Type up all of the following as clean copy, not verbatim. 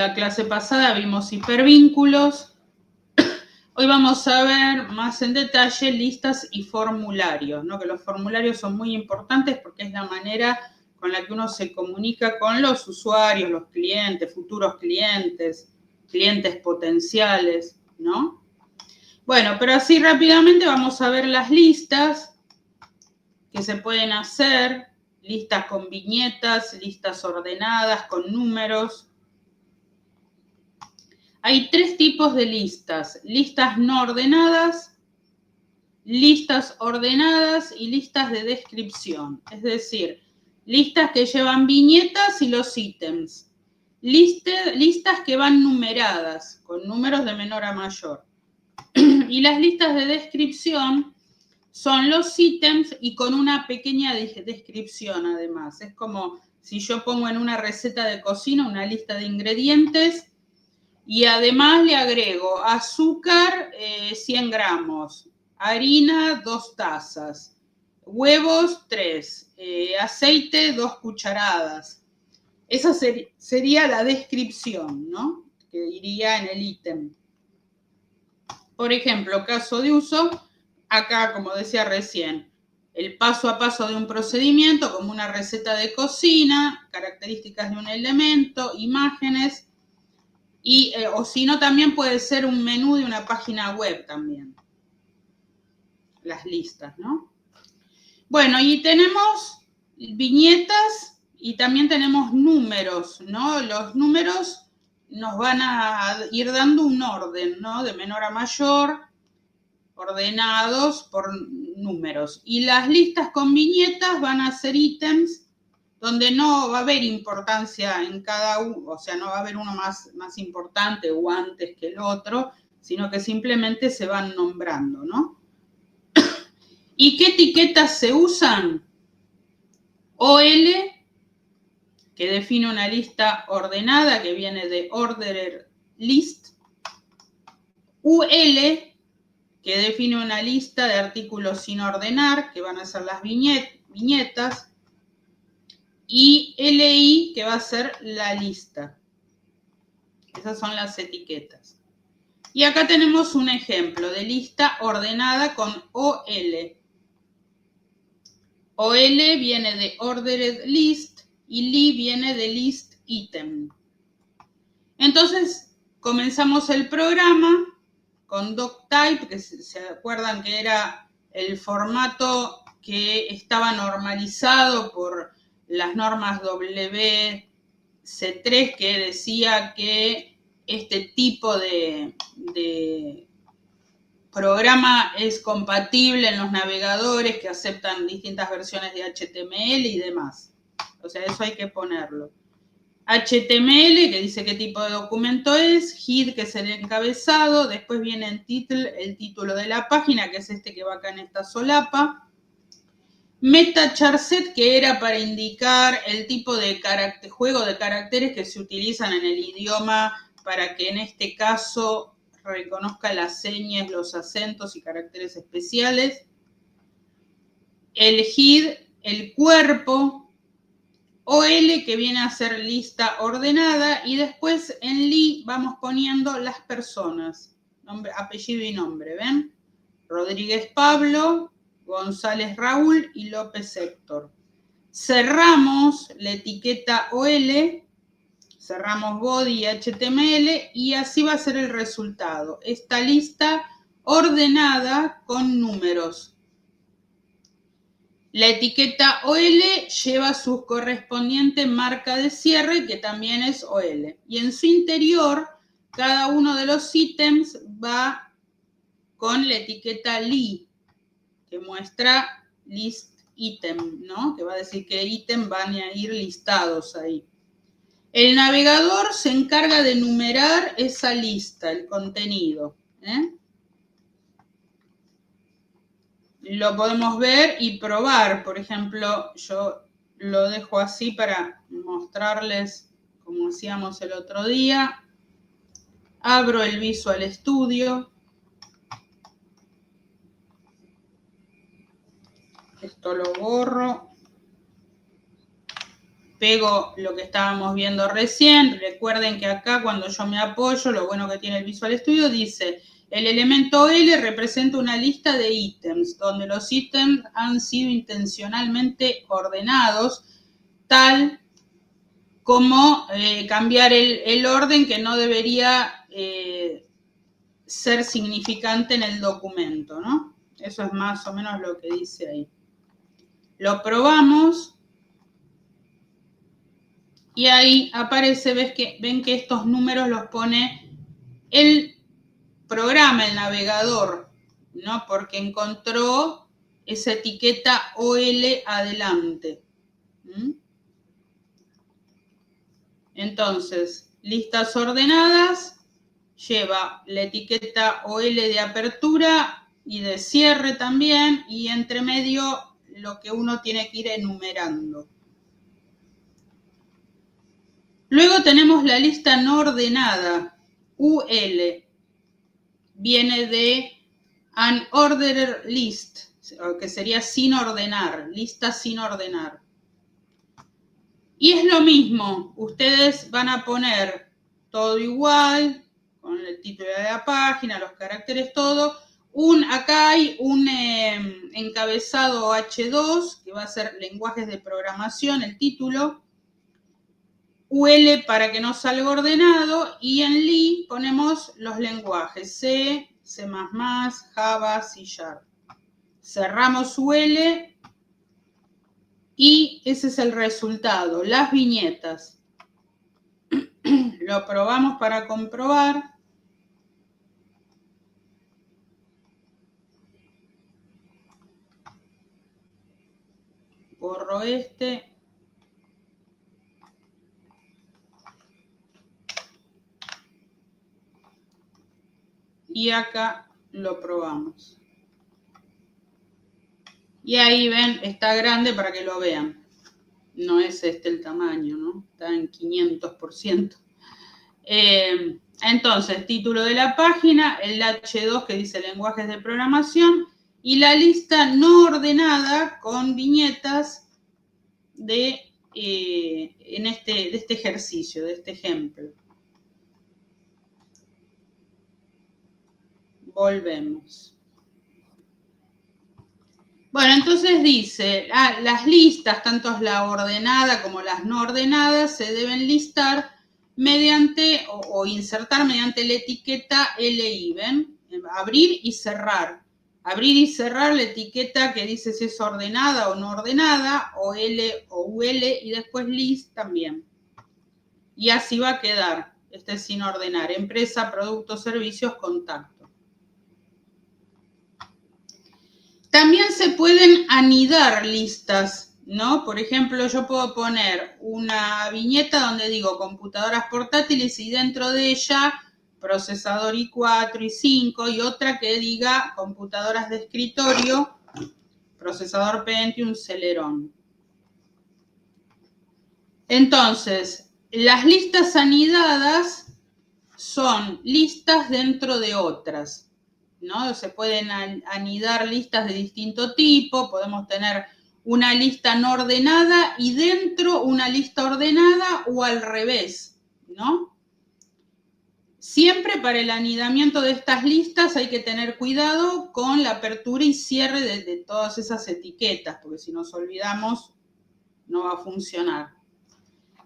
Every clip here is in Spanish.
La clase pasada vimos hipervínculos. Hoy vamos a ver más en detalle listas y formularios, ¿no? Que los formularios son muy importantes porque es la manera con la que uno se comunica con los usuarios, los clientes, futuros clientes, clientes potenciales, ¿no? Bueno, pero así rápidamente vamos a ver las listas que se pueden hacer, listas con viñetas, listas ordenadas, con números. Hay tres tipos de listas: listas no ordenadas, listas ordenadas y listas de descripción. Es decir, listas que llevan viñetas y los ítems. Listas que van numeradas, con números de menor a mayor. Y las listas de descripción son los ítems y con una pequeña descripción además. Es como si yo pongo en una receta de cocina una lista de ingredientes y además le agrego azúcar 100 gramos, harina 2 tazas, huevos 3, aceite 2 cucharadas. Esa sería la descripción, ¿no? Que iría en el ítem. Por ejemplo, caso de uso, acá, como decía recién, el paso a paso de un procedimiento, como una receta de cocina, características de un elemento, imágenes, y, o si no, también puede ser un menú de una página web también. Las listas, ¿no? Bueno, y tenemos viñetas y también tenemos números, ¿no? Los números nos van a ir dando un orden, ¿no? De menor a mayor, ordenados por números. Y las listas con viñetas van a ser ítems donde no va a haber importancia en cada uno, o sea, no va a haber uno más importante o antes que el otro, sino que simplemente se van nombrando, ¿no? ¿Y qué etiquetas se usan? OL, que define una lista ordenada, que viene de Ordered List. UL, que define una lista de artículos sin ordenar, que van a ser las viñetas. Y LI, que va a ser la lista. Esas son las etiquetas. Y acá tenemos un ejemplo de lista ordenada con OL. OL viene de Ordered List y LI viene de List Item. Entonces, comenzamos el programa con doctype, que se acuerdan que era el formato que estaba normalizado por las normas WC3, que decía que este tipo de programa es compatible en los navegadores que aceptan distintas versiones de HTML y demás. O sea, eso hay que ponerlo. HTML, que dice qué tipo de documento es, head, que es el encabezado, después viene en title, el título de la página, que es este que va acá en esta solapa. Meta charset, que era para indicar el tipo de juego de caracteres que se utilizan en el idioma para que en este caso reconozca las señas, los acentos y caracteres especiales. El head, el cuerpo. OL, que viene a ser lista ordenada, y después en LI vamos poniendo las personas, nombre, apellido y nombre, ¿ven? Rodríguez Pablo, González Raúl y López Héctor. Cerramos la etiqueta OL, cerramos body y HTML, y así va a ser el resultado. Esta lista ordenada con números. La etiqueta OL lleva su correspondiente marca de cierre, que también es OL. Y en su interior, cada uno de los ítems va con la etiqueta LI, que muestra list item, ¿no? Que va a decir qué ítem van a ir listados ahí. El navegador se encarga de numerar esa lista, el contenido, ¿eh? Lo podemos ver y probar. Por ejemplo, yo lo dejo así para mostrarles como hacíamos el otro día. Abro el Visual Studio. Esto lo borro. pego lo que estábamos viendo recién. Recuerden que acá cuando yo me apoyo, lo bueno que tiene el Visual Studio, dice el elemento L representa una lista de ítems, donde los ítems han sido intencionalmente ordenados, tal como cambiar el orden que no debería ser significante en el documento, ¿no? Eso es más o menos lo que dice ahí. Lo probamos y ahí aparece, ven que estos números los pone el programa, el navegador, ¿no? Porque encontró esa etiqueta OL adelante. Entonces, listas ordenadas lleva la etiqueta OL de apertura y de cierre también, y entre medio lo que uno tiene que ir enumerando. Luego tenemos la lista no ordenada, UL. Viene de unordered list, que sería sin ordenar, lista sin ordenar. Y es lo mismo, ustedes van a poner todo igual, con el título de la página, los caracteres, todo. Acá hay un encabezado H2, que va a ser lenguajes de programación, el título. UL para que no salga ordenado, y en li ponemos los lenguajes C, C++, Java, C#. Cerramos UL y ese es el resultado, las viñetas. Lo probamos para comprobar. Borro este. Y acá lo probamos. Y ahí ven, está grande para que lo vean. No es este el tamaño, ¿no? Está en 500%. Entonces, título de la página, el H2 que dice lenguajes de programación y la lista no ordenada con viñetas de este ejercicio, de este ejemplo. Volvemos. Bueno, entonces dice, las listas, tanto la ordenada como las no ordenadas, se deben listar mediante o insertar mediante la etiqueta LI, ¿ven? Abrir y cerrar. Abrir y cerrar la etiqueta que dice si es ordenada o no ordenada, o L o UL, y después list también. Y así va a quedar, este es sin ordenar, empresa, productos, servicios, contacto. También se pueden anidar listas, ¿no? Por ejemplo, yo puedo poner una viñeta donde digo computadoras portátiles y dentro de ella procesador i4, i5 y otra que diga computadoras de escritorio, procesador Pentium, Celeron. Entonces, las listas anidadas son listas dentro de otras, ¿no? Se pueden anidar listas de distinto tipo, podemos tener una lista no ordenada y dentro una lista ordenada o al revés, ¿no? Siempre para el anidamiento de estas listas hay que tener cuidado con la apertura y cierre de todas esas etiquetas, porque si nos olvidamos no va a funcionar.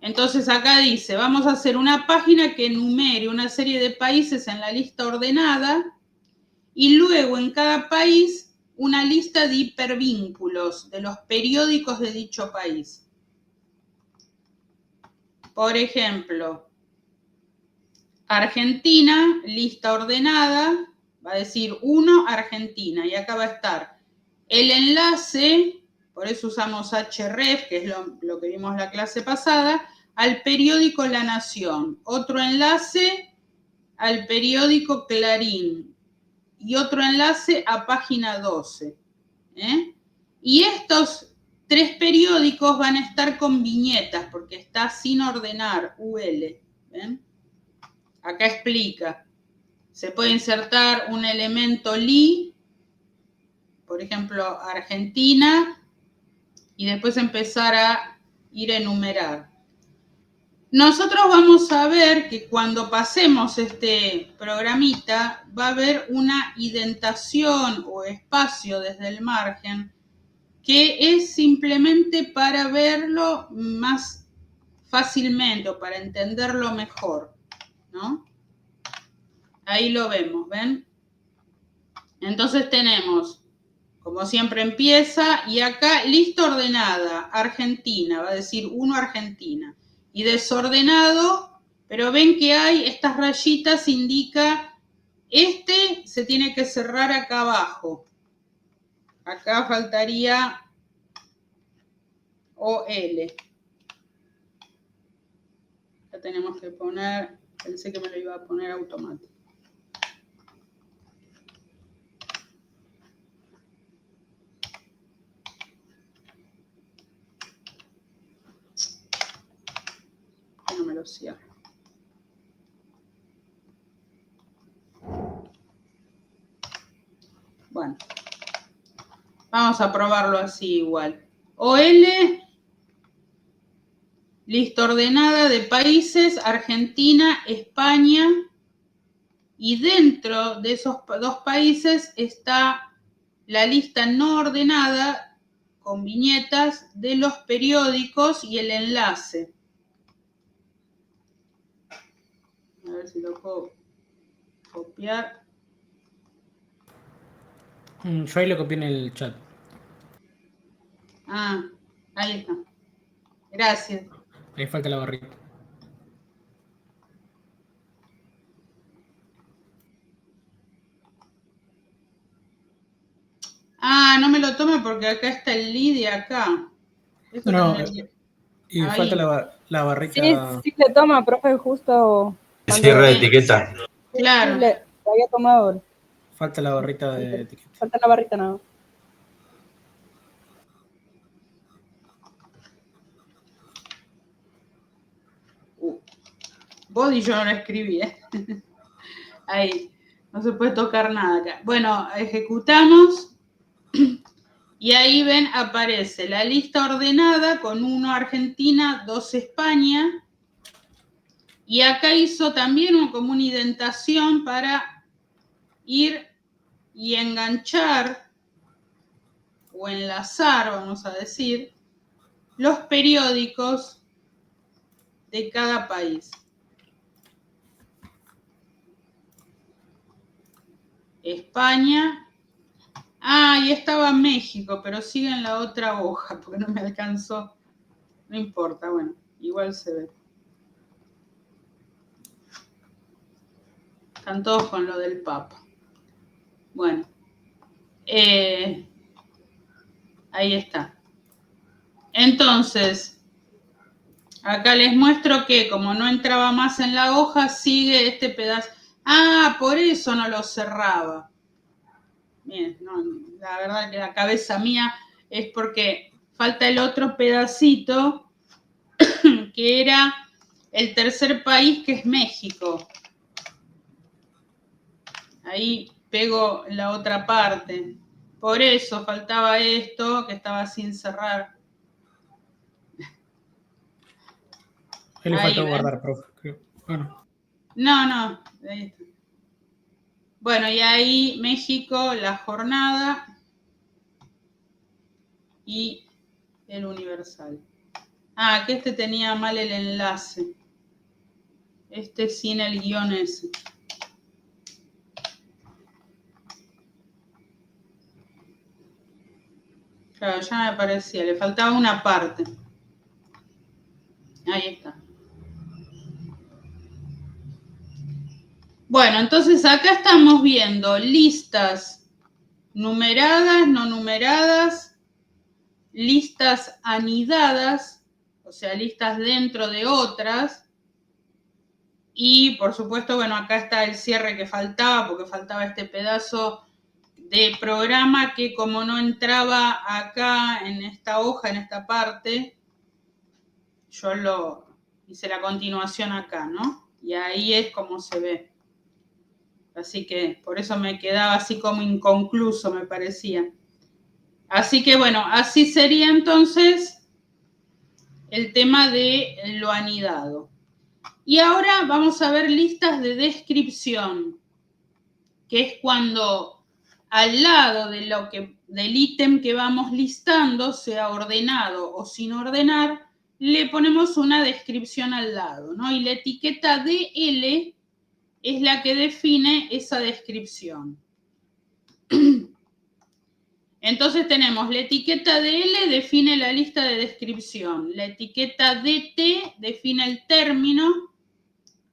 Entonces acá dice, vamos a hacer una página que enumere una serie de países en la lista ordenada y luego en cada país una lista de hipervínculos de los periódicos de dicho país. Por ejemplo, Argentina, lista ordenada, va a decir 1 Argentina y acá va a estar el enlace, por eso usamos href, que es lo que vimos la clase pasada, al periódico La Nación, otro enlace al periódico Clarín y otro enlace a página 12. Y estos 3 periódicos van a estar con viñetas porque está sin ordenar, UL. ¿Ven? Acá explica. Se puede insertar un elemento li, por ejemplo, Argentina, y después empezar a ir a enumerar. Nosotros vamos a ver que cuando pasemos este programita va a haber una indentación o espacio desde el margen que es simplemente para verlo más fácilmente o para entenderlo mejor, ¿no? Ahí lo vemos, ¿ven? Entonces tenemos, como siempre empieza, y acá lista ordenada, Argentina, va a decir 1 Argentina. Y desordenado, pero ven que hay estas rayitas, indica, este se tiene que cerrar acá abajo. Acá faltaría OL. Ya tenemos que poner, pensé que me lo iba a poner automático. Que no me lo cierro. Bueno, vamos a probarlo así igual. OL, lista ordenada de países, Argentina, España, y dentro de esos 2 países está la lista no ordenada con viñetas de los periódicos y el enlace. A ver si lo puedo copiar. Yo ahí lo copié en el chat. Ah, ahí está. Gracias. Ahí falta la barrita. Ah, no me lo tome porque acá está el lead de acá. Esto No, y ahí. falta la barrita. Sí, le toma, profe, justo. Cierre de etiqueta. Claro. Sí, le había tomado. Falta la barrita de etiqueta. Falta la barrita nada. Body yo no lo escribí, ¿eh? Ahí. No se puede tocar nada acá. Bueno, ejecutamos. Y ahí ven, aparece la lista ordenada con 1 Argentina, 2 España. Y acá hizo también como una indentación para ir y enganchar o enlazar, vamos a decir, los periódicos de cada país. España. Ah, y estaba México, pero sigue en la otra hoja porque no me alcanzó. No importa, bueno, igual se ve. Están todos con lo del Papa. Bueno, ahí está. Entonces, acá les muestro que como no entraba más en la hoja, sigue este pedazo. Ah, por eso no lo cerraba. Bien, no, la verdad que la cabeza mía es porque falta el otro pedacito que era el tercer país, que es México. Ahí pego la otra parte. Por eso faltaba esto que estaba sin cerrar. Ahí le faltó ¿ven? guardar, profe. Creo. Bueno. No, ahí está. Bueno, y ahí México, la jornada y el universal. Ah, que este tenía mal el enlace. Este sin el guión ese. Claro, ya me parecía, le faltaba una parte. Ahí está. Bueno, entonces acá estamos viendo listas numeradas, no numeradas, listas anidadas, o sea, listas dentro de otras. Y por supuesto, bueno, acá está el cierre que faltaba, porque faltaba este pedazo de programa que como no entraba acá en esta hoja, en esta parte, yo lo hice la continuación acá, ¿no? Y ahí es como se ve. Así que por eso me quedaba así como inconcluso, me parecía. Así que bueno, así sería entonces el tema de lo anidado. Y ahora vamos a ver listas de descripción, que es cuando al lado de del ítem que vamos listando, sea ordenado o sin ordenar, le ponemos una descripción al lado, ¿no? Y la etiqueta DL es la que define esa descripción. Entonces tenemos la etiqueta DL define la lista de descripción, la etiqueta DT define el término,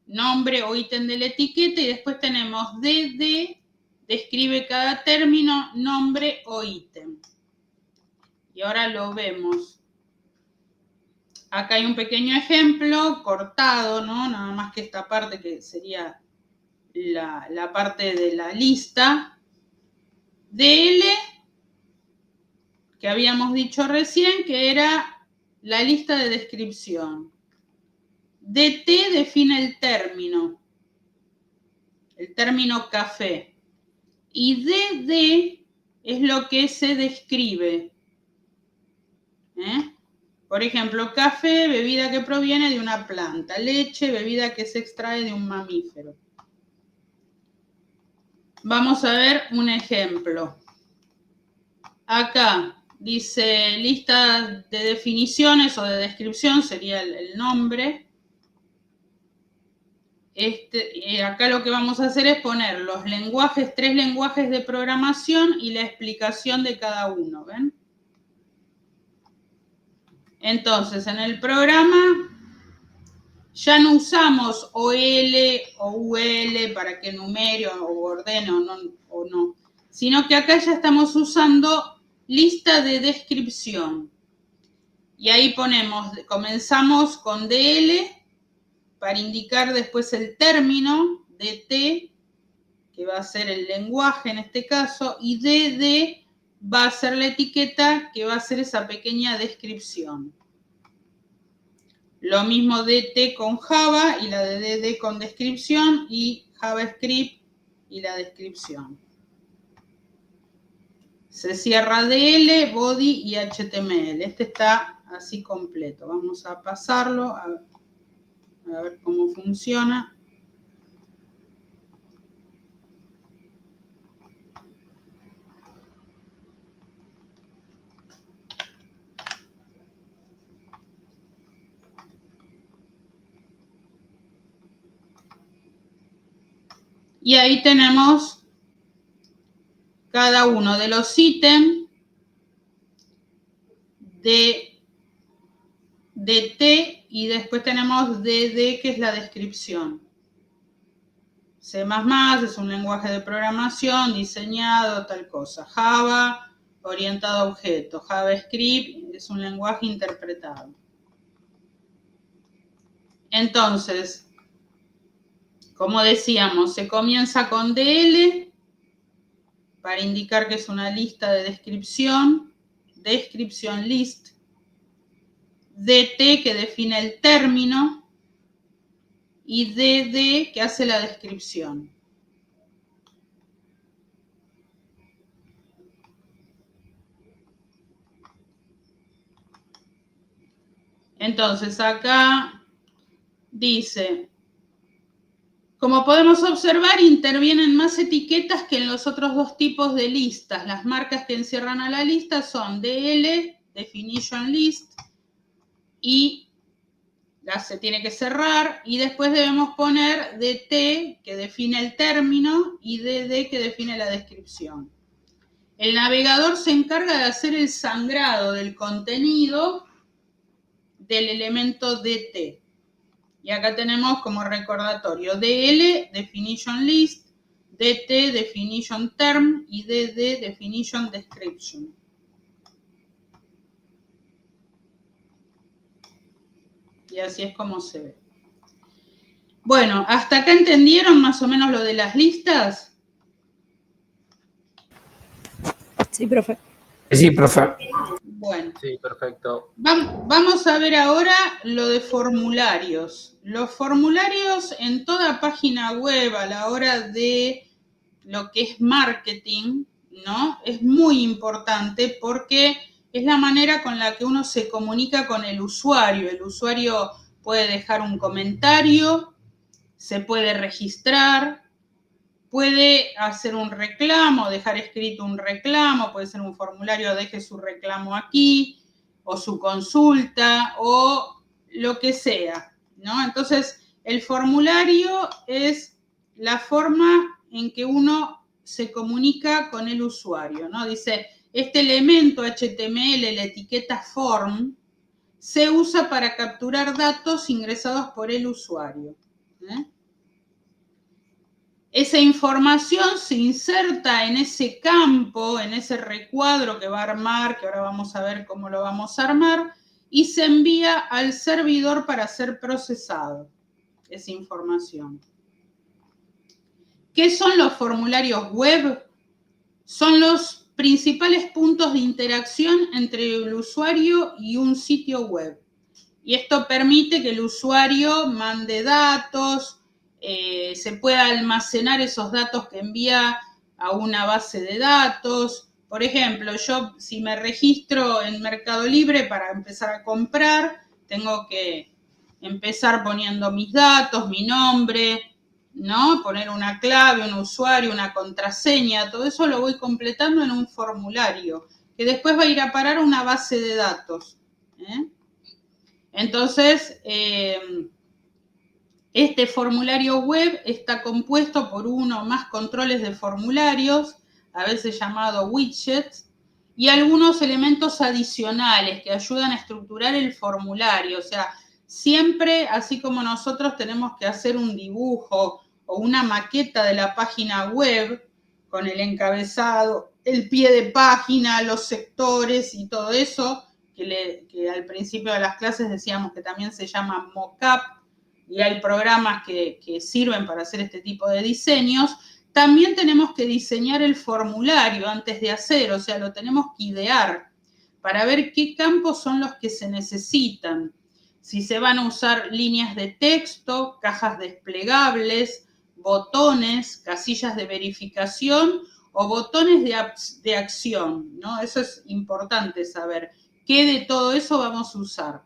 nombre o ítem de la etiqueta, y después tenemos DD, describe cada término, nombre o ítem. Y ahora lo vemos. Acá hay un pequeño ejemplo cortado, ¿no? Nada más que esta parte que sería la parte de la lista. DL, que habíamos dicho recién, que era la lista de descripción. DT define el término café. Y DD es lo que se describe. Por ejemplo, café, bebida que proviene de una planta. Leche, bebida que se extrae de un mamífero. Vamos a ver un ejemplo. Acá dice lista de definiciones o de descripción, sería el nombre. Acá lo que vamos a hacer es poner los lenguajes, 3 lenguajes de programación y la explicación de cada uno, ¿ven? Entonces, en el programa ya no usamos OL o UL para que enumere o ordene o no, sino que acá ya estamos usando lista de descripción. Y ahí comenzamos con DL para indicar después el término, DT, que va a ser el lenguaje en este caso, y DD va a ser la etiqueta que va a ser esa pequeña descripción. Lo mismo DT con Java y la de DD con descripción y JavaScript y la descripción. Se cierra DL, body y HTML. Este está así completo. Vamos a pasarlo a ver cómo funciona. Y ahí tenemos cada uno de los ítems de DT y después tenemos DD, que es la descripción. C++ es un lenguaje de programación diseñado, tal cosa. Java, orientado a objetos. JavaScript es un lenguaje interpretado. Entonces, como decíamos, se comienza con DL para indicar que es una lista de descripción list. DT, que define el término, y DD, que hace la descripción. Entonces, acá dice, como podemos observar, intervienen más etiquetas que en los otros 2 tipos de listas. Las marcas que encierran a la lista son DL, Definition List, y se tiene que cerrar, y después debemos poner DT, que define el término, y DD, que define la descripción. El navegador se encarga de hacer el sangrado del contenido del elemento DT. Y acá tenemos como recordatorio DL, Definition List, DT, Definition Term, y DD, Definition Description. Y así es como se ve. Bueno, ¿hasta acá entendieron más o menos lo de las listas? Sí, profe. Sí, profe. Bueno. Sí, perfecto. Vamos a ver ahora lo de formularios. Los formularios en toda página web a la hora de lo que es marketing, ¿no? Es muy importante porque es la manera con la que uno se comunica con el usuario. El usuario puede dejar un comentario, se puede registrar, puede hacer un reclamo, dejar escrito un reclamo, puede ser un formulario, deje su reclamo aquí, o su consulta, o lo que sea, ¿no? Entonces, el formulario es la forma en que uno se comunica con el usuario, ¿no? Dice, este elemento HTML, la etiqueta form, se usa para capturar datos ingresados por el usuario, ¿eh? Esa información se inserta en ese campo, en ese recuadro que va a armar, que ahora vamos a ver cómo lo vamos a armar, y se envía al servidor para ser procesado, esa información. ¿Qué son los formularios web? Son los principales puntos de interacción entre el usuario y un sitio web. Y esto permite que el usuario mande datos, se pueda almacenar esos datos que envía a una base de datos. Por ejemplo, yo si me registro en Mercado Libre para empezar a comprar, tengo que empezar poniendo mis datos, mi nombre, ¿no? Poner una clave, un usuario, una contraseña, todo eso lo voy completando en un formulario, que después va a ir a parar a una base de datos, ¿eh? Entonces, este formulario web está compuesto por uno o más controles de formularios, a veces llamado widgets, y algunos elementos adicionales que ayudan a estructurar el formulario. O sea, siempre, así como nosotros tenemos que hacer un dibujo o una maqueta de la página web con el encabezado, el pie de página, los sectores y todo eso, que al principio de las clases decíamos que también se llama mockup, y hay programas que sirven para hacer este tipo de diseños, también tenemos que diseñar el formulario antes de hacer, o sea, lo tenemos que idear para ver qué campos son los que se necesitan. Si se van a usar líneas de texto, cajas desplegables, botones, casillas de verificación o botones de acción, ¿no? Eso es importante saber. ¿Qué de todo eso vamos a usar?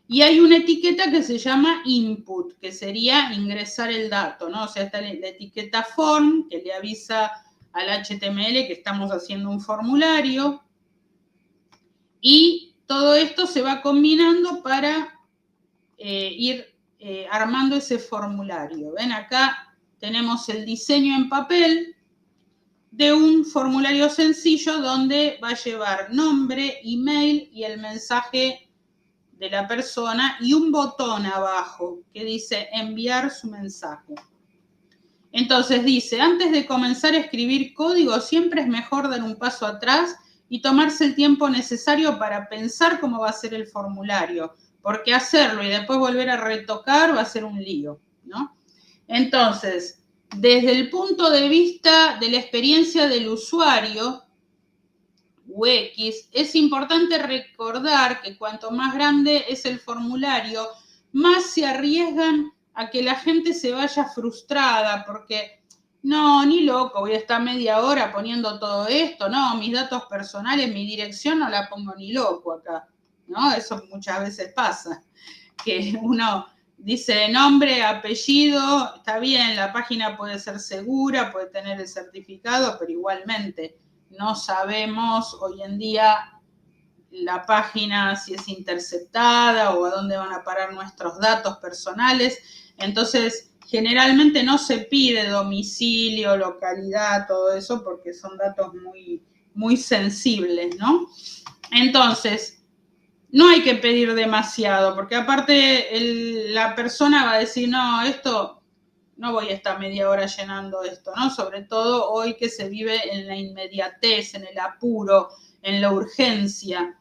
Y hay una etiqueta que se llama input, que sería ingresar el dato, ¿no? O sea, está la etiqueta form, que le avisa al HTML que estamos haciendo un formulario. Y todo esto se va combinando para ir armando ese formulario. ¿Ven? Acá tenemos el diseño en papel de un formulario sencillo donde va a llevar nombre, email y el mensaje de la persona y un botón abajo que dice enviar su mensaje. Entonces dice, antes de comenzar a escribir código, siempre es mejor dar un paso atrás y tomarse el tiempo necesario para pensar cómo va a ser el formulario, porque hacerlo y después volver a retocar va a ser un lío, ¿no? Entonces, desde el punto de vista de la experiencia del usuario, UX, es importante recordar que cuanto más grande es el formulario, más se arriesgan a que la gente se vaya frustrada, porque no, ni loco, voy a estar media hora poniendo todo esto, no, mis datos personales, mi dirección no la pongo ni loco acá, ¿no? Eso muchas veces pasa, que uno dice nombre, apellido, está bien, la página puede ser segura, puede tener el certificado, pero igualmente no sabemos hoy en día la página si es interceptada o a dónde van a parar nuestros datos personales. Entonces, generalmente no se pide domicilio, localidad, todo eso, porque son datos muy, muy sensibles, ¿no? Entonces, no hay que pedir demasiado, porque aparte la persona va a decir, no, esto no voy a estar media hora llenando esto, ¿no? Sobre todo hoy que se vive en la inmediatez, en el apuro, en la urgencia.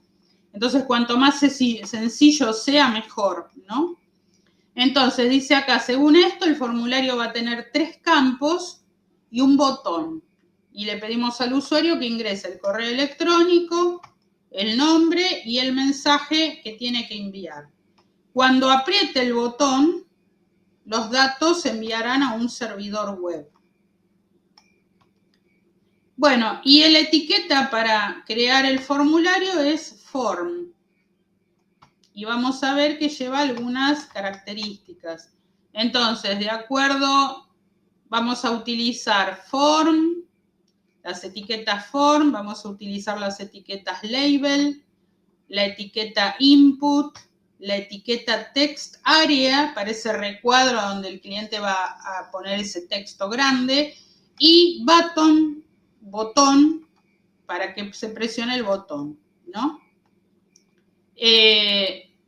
Entonces, cuanto más sencillo sea, mejor, ¿no? Entonces, dice acá, según esto, el formulario va a tener 3 campos y un botón. Y le pedimos al usuario que ingrese el correo electrónico, el nombre y el mensaje que tiene que enviar. Cuando apriete el botón, los datos se enviarán a un servidor web. Bueno, y la etiqueta para crear el formulario es form. Y vamos a ver que lleva algunas características. Entonces, de acuerdo, vamos a utilizar form, las etiquetas form, vamos a utilizar las etiquetas label, la etiqueta input, la etiqueta text area, para ese recuadro donde el cliente va a poner ese texto grande, y botón, para que se presione el botón, ¿no?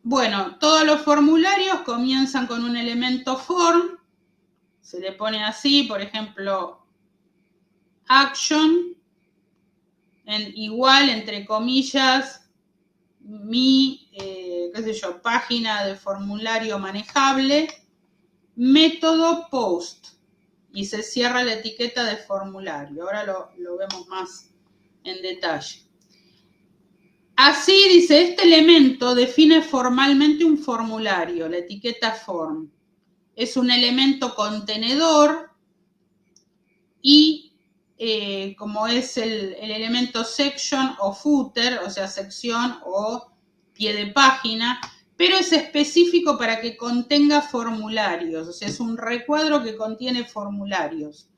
Bueno, todos los formularios comienzan con un elemento form, se le pone así, por ejemplo, action, igual, entre comillas, mi, página de formulario manejable, método post, y se cierra la etiqueta de formulario. Ahora lo vemos más en detalle. Así dice, este elemento define formalmente un formulario, la etiqueta form. Es un elemento contenedor y como es el elemento section o footer, o sea, sección o pie de página, pero es específico para que contenga formularios, o sea, es un recuadro que contiene formularios.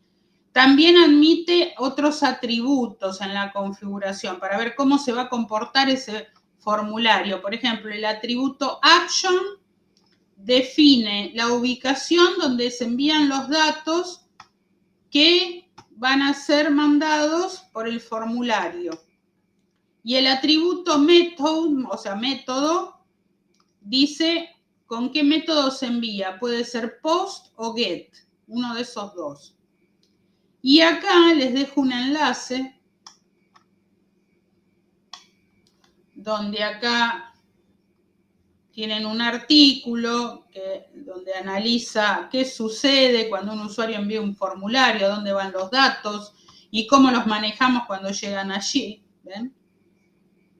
También admite otros atributos en la configuración para ver cómo se va a comportar ese formulario. Por ejemplo, el atributo action define la ubicación donde se envían los datos que van a ser mandados por el formulario. Y el atributo method, o sea, método, dice con qué método se envía. Puede ser post o get, uno de esos dos. Y acá les dejo un enlace donde acá tienen un artículo donde analiza qué sucede cuando un usuario envía un formulario, dónde van los datos y cómo los manejamos cuando llegan allí. ¿Ven?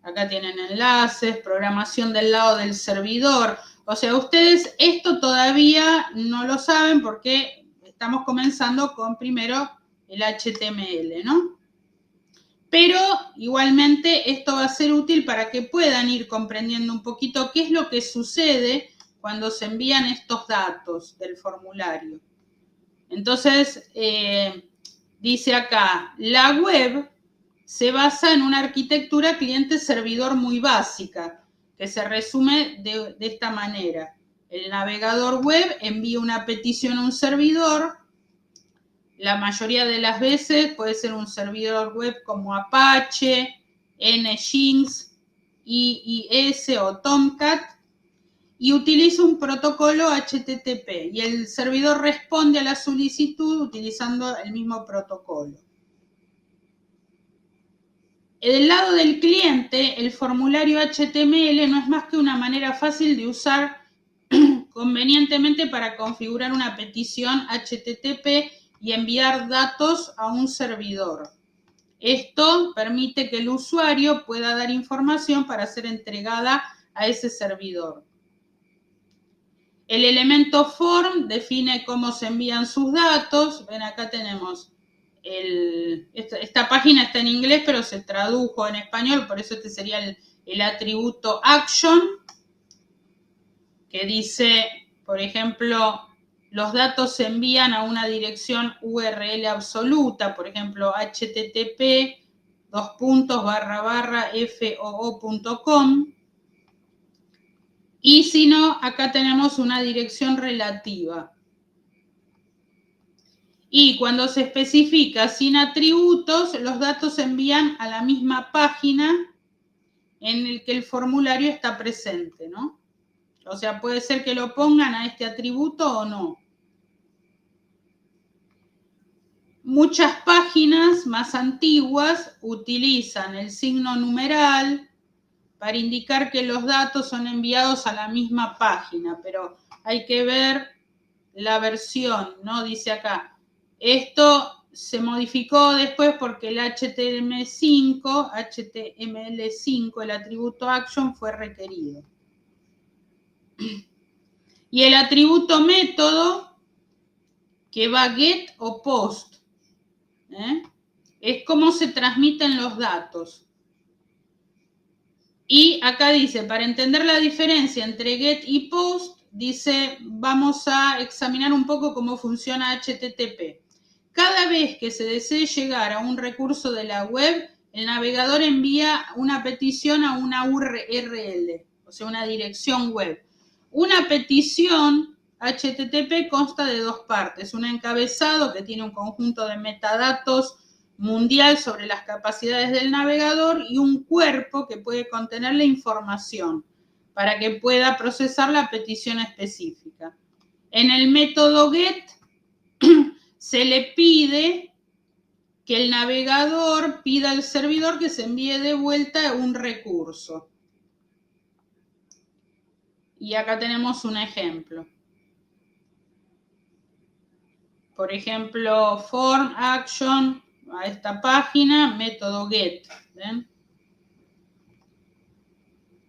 Acá tienen enlaces, programación del lado del servidor. O sea, ustedes esto todavía no lo saben porque estamos comenzando con primero el HTML, ¿no? Pero igualmente esto va a ser útil para que puedan ir comprendiendo un poquito qué es lo que sucede cuando se envían estos datos del formulario. Entonces, dice acá, la web se basa en una arquitectura cliente-servidor muy básica, que se resume de esta manera. El navegador web envía una petición a un servidor. La mayoría de las veces puede ser un servidor web como Apache, Nginx, IIS o Tomcat, y utiliza un protocolo HTTP, y el servidor responde a la solicitud utilizando el mismo protocolo. Del lado del cliente, el formulario HTML no es más que una manera fácil de usar convenientemente para configurar una petición HTTP y enviar datos a un servidor. Esto permite que el usuario pueda dar información para ser entregada a ese servidor. El elemento form define cómo se envían sus datos. Ven, acá tenemos esta página está en inglés, pero se tradujo en español, por eso este sería el atributo action, que dice, por ejemplo, los datos se envían a una dirección URL absoluta, por ejemplo, http://foo.com. Y si no, acá tenemos una dirección relativa. Y cuando se especifica sin atributos, los datos se envían a la misma página en el que el formulario está presente, ¿no? O sea, puede ser que lo pongan a este atributo o no. Muchas páginas más antiguas utilizan el signo numeral para indicar que los datos son enviados a la misma página, pero hay que ver la versión, ¿no? Dice acá. Esto se modificó después porque el HTML5, el atributo action, fue requerido. Y el atributo método, que va get o post. es cómo se transmiten los datos. Y acá dice, para entender la diferencia entre GET y POST, dice, vamos a examinar un poco cómo funciona HTTP. Cada vez que se desee llegar a un recurso de la web, el navegador envía una petición a una URL, o sea, una dirección web. Una petición HTTP consta de dos partes, un encabezado que tiene un conjunto de metadatos mundial sobre las capacidades del navegador y un cuerpo que puede contener la información para que pueda procesar la petición específica. En el método GET se le pide que el navegador pida al servidor que se envíe de vuelta un recurso. Y acá tenemos un ejemplo. Por ejemplo, form action a esta página, método get. ¿Ven?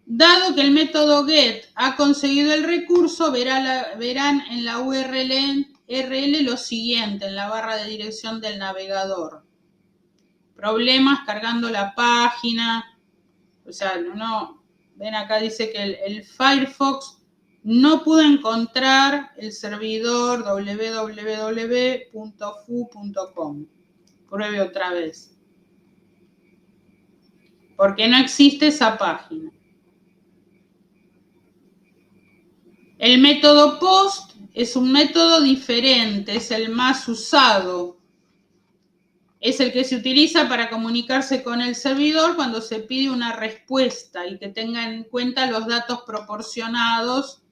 Dado que el método get ha conseguido el recurso, verán en la URL lo siguiente, en la barra de dirección del navegador. Problemas cargando la página. O sea, ven acá dice que el Firefox no pudo encontrar el servidor www.fu.com. Pruebe otra vez. Porque no existe esa página. El método POST es un método diferente, es el más usado. Es el que se utiliza para comunicarse con el servidor cuando se pide una respuesta y que tenga en cuenta los datos proporcionados,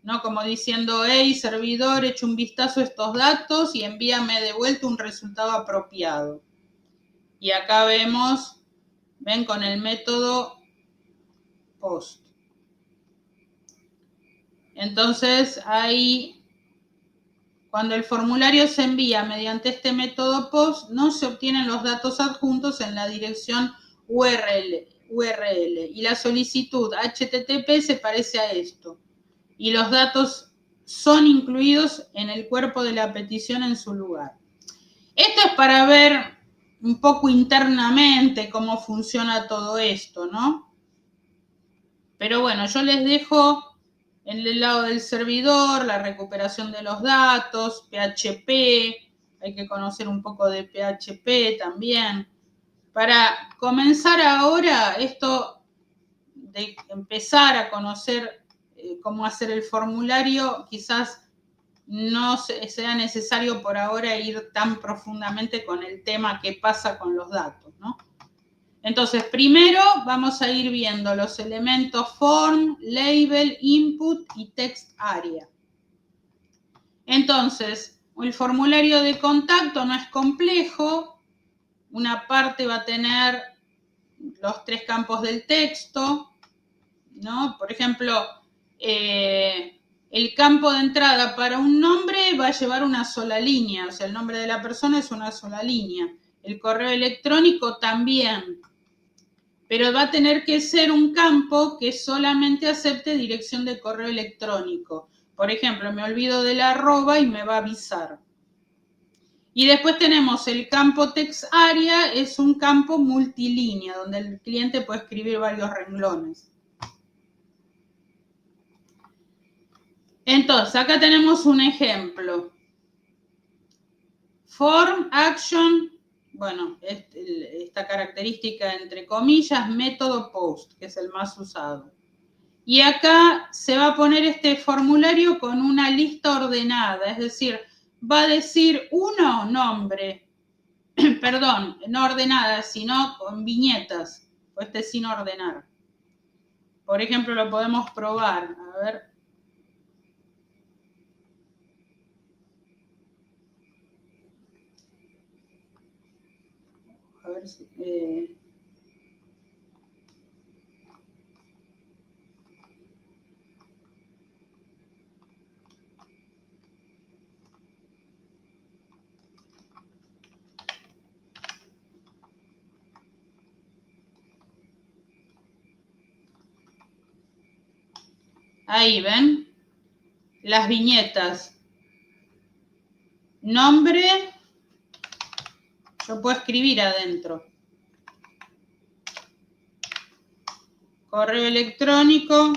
¿no? Como diciendo, hey, servidor, echa un vistazo a estos datos y envíame de vuelta un resultado apropiado. Y acá vemos, ven, con el método POST. Entonces, ahí, cuando el formulario se envía mediante este método POST, no se obtienen los datos adjuntos en la dirección URL. Y la solicitud HTTP se parece a esto. Y los datos son incluidos en el cuerpo de la petición en su lugar. Esto es para ver un poco internamente cómo funciona todo esto, ¿no? Pero bueno, yo les dejo en el lado del servidor la recuperación de los datos, PHP, hay que conocer un poco de PHP también. Para comenzar ahora esto de empezar a conocer cómo hacer el formulario, quizás no sea necesario por ahora ir tan profundamente con el tema que pasa con los datos, ¿no? Entonces, primero vamos a ir viendo los elementos form, label, input y text area. Entonces, el formulario de contacto no es complejo. Una parte va a tener los 3 campos del texto, ¿no? Por ejemplo, el campo de entrada para un nombre va a llevar una sola línea, o sea, el nombre de la persona es una sola línea. El correo electrónico también. Pero va a tener que ser un campo que solamente acepte dirección de correo electrónico. Por ejemplo, me olvido del arroba y me va a avisar. Y después tenemos el campo text area, es un campo multilínea, donde el cliente puede escribir varios renglones. Entonces, acá tenemos un ejemplo. Form, action, bueno, esta característica entre comillas, método POST, que es el más usado. Y acá se va a poner este formulario con una lista ordenada, es decir, va a decir nombre, perdón, no ordenada, sino con viñetas, o sin ordenar. Por ejemplo, lo podemos probar, a ver. A ver si... Ahí ven las viñetas. Nombre, Yo puedo escribir adentro. Correo electrónico.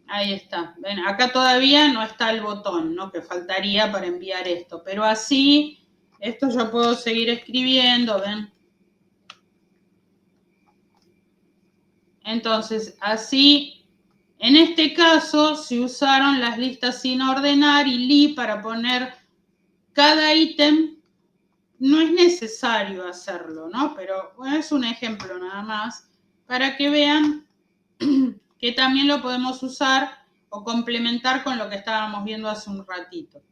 Ahí está. Ven, acá todavía no está el botón, ¿no? Que faltaría para enviar esto. Pero así, esto yo puedo seguir escribiendo, ¿ven? Entonces, así, en este caso, se usaron las listas sin ordenar y li para poner cada ítem. No es necesario hacerlo, ¿no? Pero bueno, es un ejemplo nada más para que vean que también lo podemos usar o complementar con lo que estábamos viendo hace un ratito.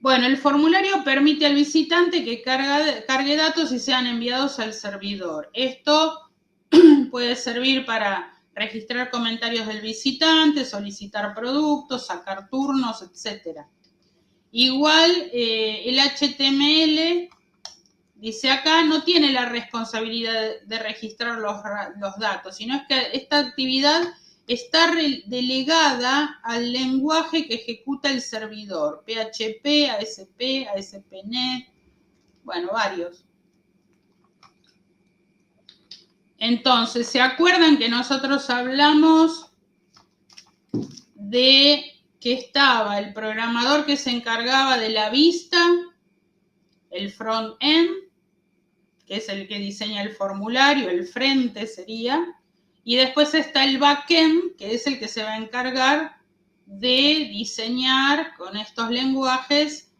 Bueno, el formulario permite al visitante que cargue datos y sean enviados al servidor. Esto puede servir para registrar comentarios del visitante, solicitar productos, sacar turnos, etc. Igual el HTML, dice acá, no tiene la responsabilidad de registrar los datos, sino es que esta actividad está delegada al lenguaje que ejecuta el servidor. PHP, ASP, ASP.NET, bueno, varios. Entonces, ¿se acuerdan que nosotros hablamos de que estaba el programador que se encargaba de la vista, el front-end, que es el que diseña el formulario, el frente sería, y después está el backend, que es el que se va a encargar de diseñar con estos lenguajes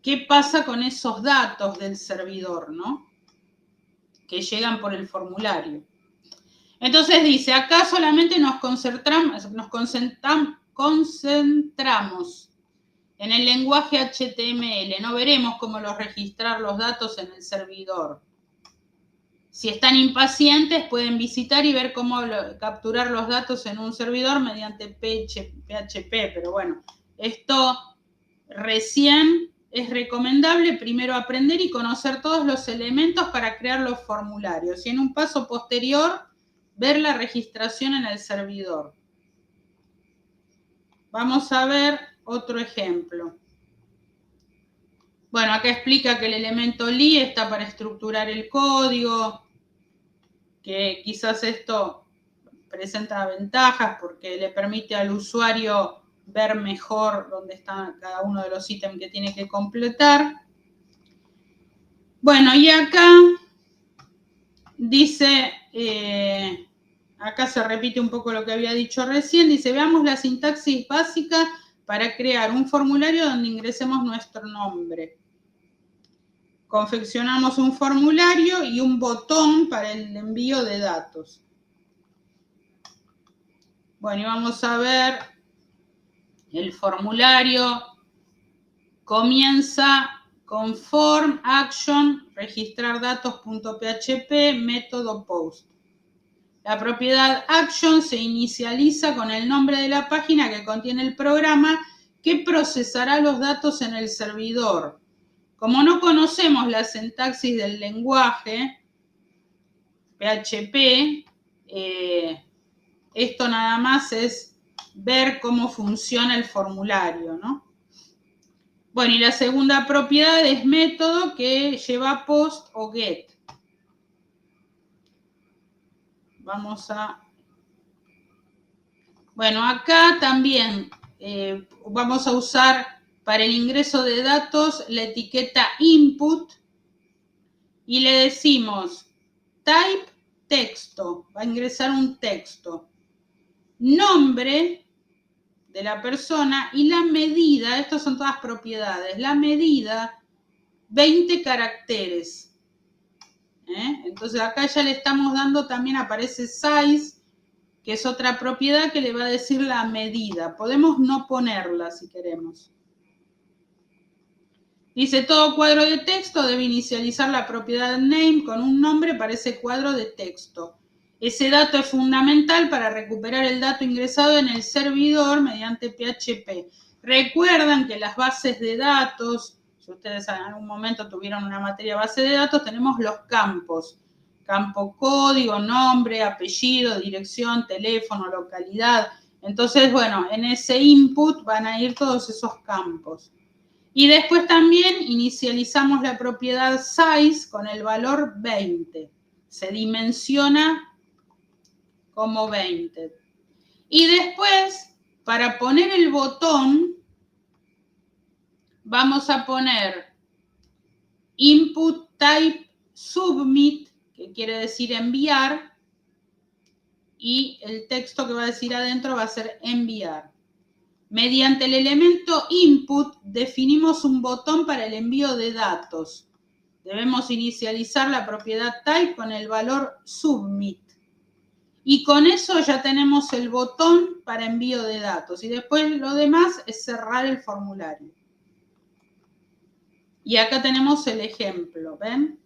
qué pasa con esos datos del servidor, ¿no? Que llegan por el formulario. Entonces dice, acá solamente nos concentramos en el lenguaje HTML, no veremos cómo registrar los datos en el servidor. Si están impacientes, pueden visitar y ver cómo capturar los datos en un servidor mediante PHP, pero bueno, esto recién es recomendable primero aprender y conocer todos los elementos para crear los formularios y en un paso posterior ver la registración en el servidor. Vamos a ver otro ejemplo. Bueno, acá explica que el elemento li está para estructurar el código, que quizás esto presenta ventajas porque le permite al usuario ver mejor dónde está cada uno de los ítems que tiene que completar. Bueno, y acá dice, acá se repite un poco lo que había dicho recién, dice, veamos la sintaxis básica para crear un formulario donde ingresemos nuestro nombre. Confeccionamos un formulario y un botón para el envío de datos. Bueno, y vamos a ver el formulario. Comienza con form, action, registrar datos.php, método post. La propiedad action se inicializa con el nombre de la página que contiene el programa que procesará los datos en el servidor. Como no conocemos la sintaxis del lenguaje PHP, esto nada más es ver cómo funciona el formulario, ¿no? Bueno, y la segunda propiedad es método que lleva post o get. Vamos a... Bueno, acá también vamos a usar para el ingreso de datos la etiqueta input y le decimos type texto, va a ingresar un texto, nombre de la persona y la medida, estas son todas propiedades, la medida 20 caracteres. Entonces acá ya le estamos dando, también aparece size, que es otra propiedad que le va a decir la medida. Podemos no ponerla si queremos. Dice, todo cuadro de texto debe inicializar la propiedad name con un nombre para ese cuadro de texto. Ese dato es fundamental para recuperar el dato ingresado en el servidor mediante PHP. Recuerdan que las bases de datos, si ustedes en algún momento tuvieron una materia base de datos, tenemos los campos. Campo código, nombre, apellido, dirección, teléfono, localidad. Entonces, bueno, en ese input van a ir todos esos campos. Y después también inicializamos la propiedad size con el valor 20. Se dimensiona como 20. Y después, para poner el botón, vamos a poner input type submit, que quiere decir enviar, y el texto que va a decir adentro va a ser enviar. Mediante el elemento input definimos un botón para el envío de datos. Debemos inicializar la propiedad type con el valor submit. Y con eso ya tenemos el botón para envío de datos. Y después lo demás es cerrar el formulario. Y acá tenemos el ejemplo, ¿ven?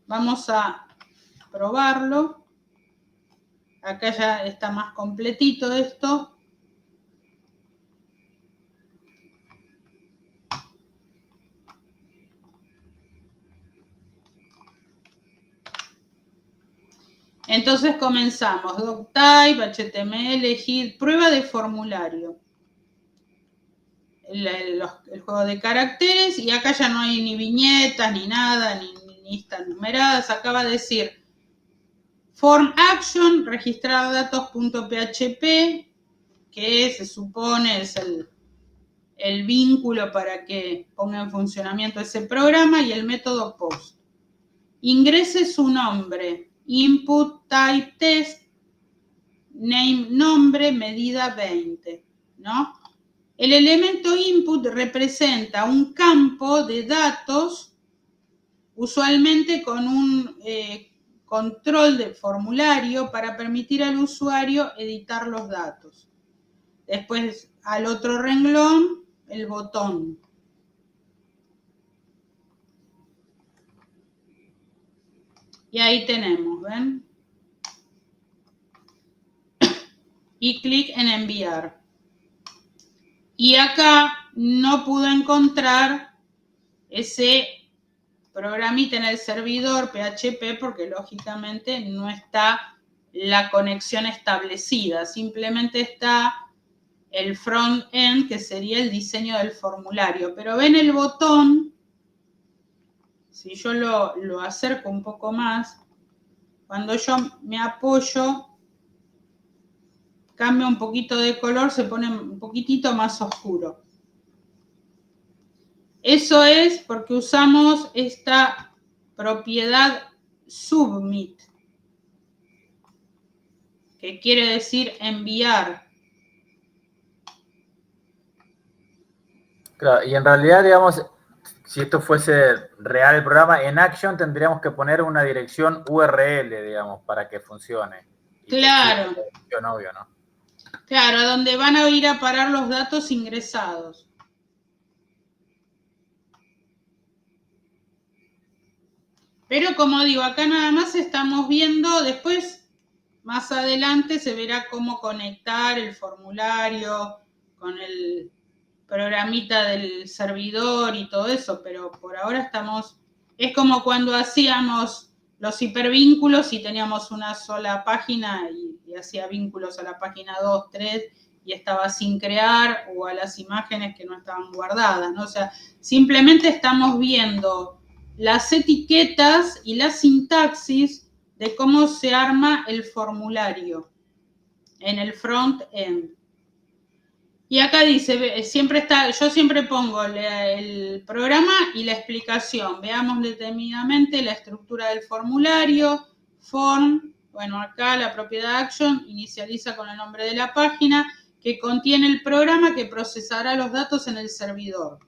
Vamos a probarlo. Acá ya está más completito esto. Entonces comenzamos. Doctype, HTML, HID, prueba de formulario. El juego de caracteres, y acá ya no hay ni viñetas, ni nada, ni listas numeradas. Acá va a decir form action, registrar datos.php, que se supone es el vínculo para que ponga en funcionamiento ese programa, y el método post. Ingrese su nombre, input type test, name nombre, medida 20, ¿no? El elemento input representa un campo de datos, usualmente con un control de formulario para permitir al usuario editar los datos. Después, al otro renglón, el botón. Y ahí tenemos, ¿ven? Y clic en enviar. Y acá no pude encontrar ese programita en el servidor PHP porque lógicamente no está la conexión establecida. Simplemente está el front-end, que sería el diseño del formulario. Pero ven el botón, si yo lo acerco un poco más, cuando yo me apoyo, cambia un poquito de color, se pone un poquitito más oscuro. Eso es porque usamos esta propiedad submit, que quiere decir enviar. Claro, y en realidad, digamos, si esto fuese real el programa, en Action tendríamos que poner una dirección URL, digamos, para que funcione. Claro. Obvio, ¿no? Claro, a donde van a ir a parar los datos ingresados. Pero como digo, acá nada más estamos viendo, después, más adelante se verá cómo conectar el formulario con el programita del servidor y todo eso, pero por ahora estamos, es como cuando hacíamos los hipervínculos y teníamos una sola página y hacía vínculos a la página 2, 3 y estaba sin crear, o a las imágenes que no estaban guardadas, ¿no? O sea, simplemente estamos viendo las etiquetas y la sintaxis de cómo se arma el formulario en el front-end. Y acá dice, siempre está, yo siempre pongo el programa y la explicación. Veamos detenidamente la estructura del formulario, form, bueno, acá la propiedad action inicializa con el nombre de la página, que contiene el programa que procesará los datos en el servidor.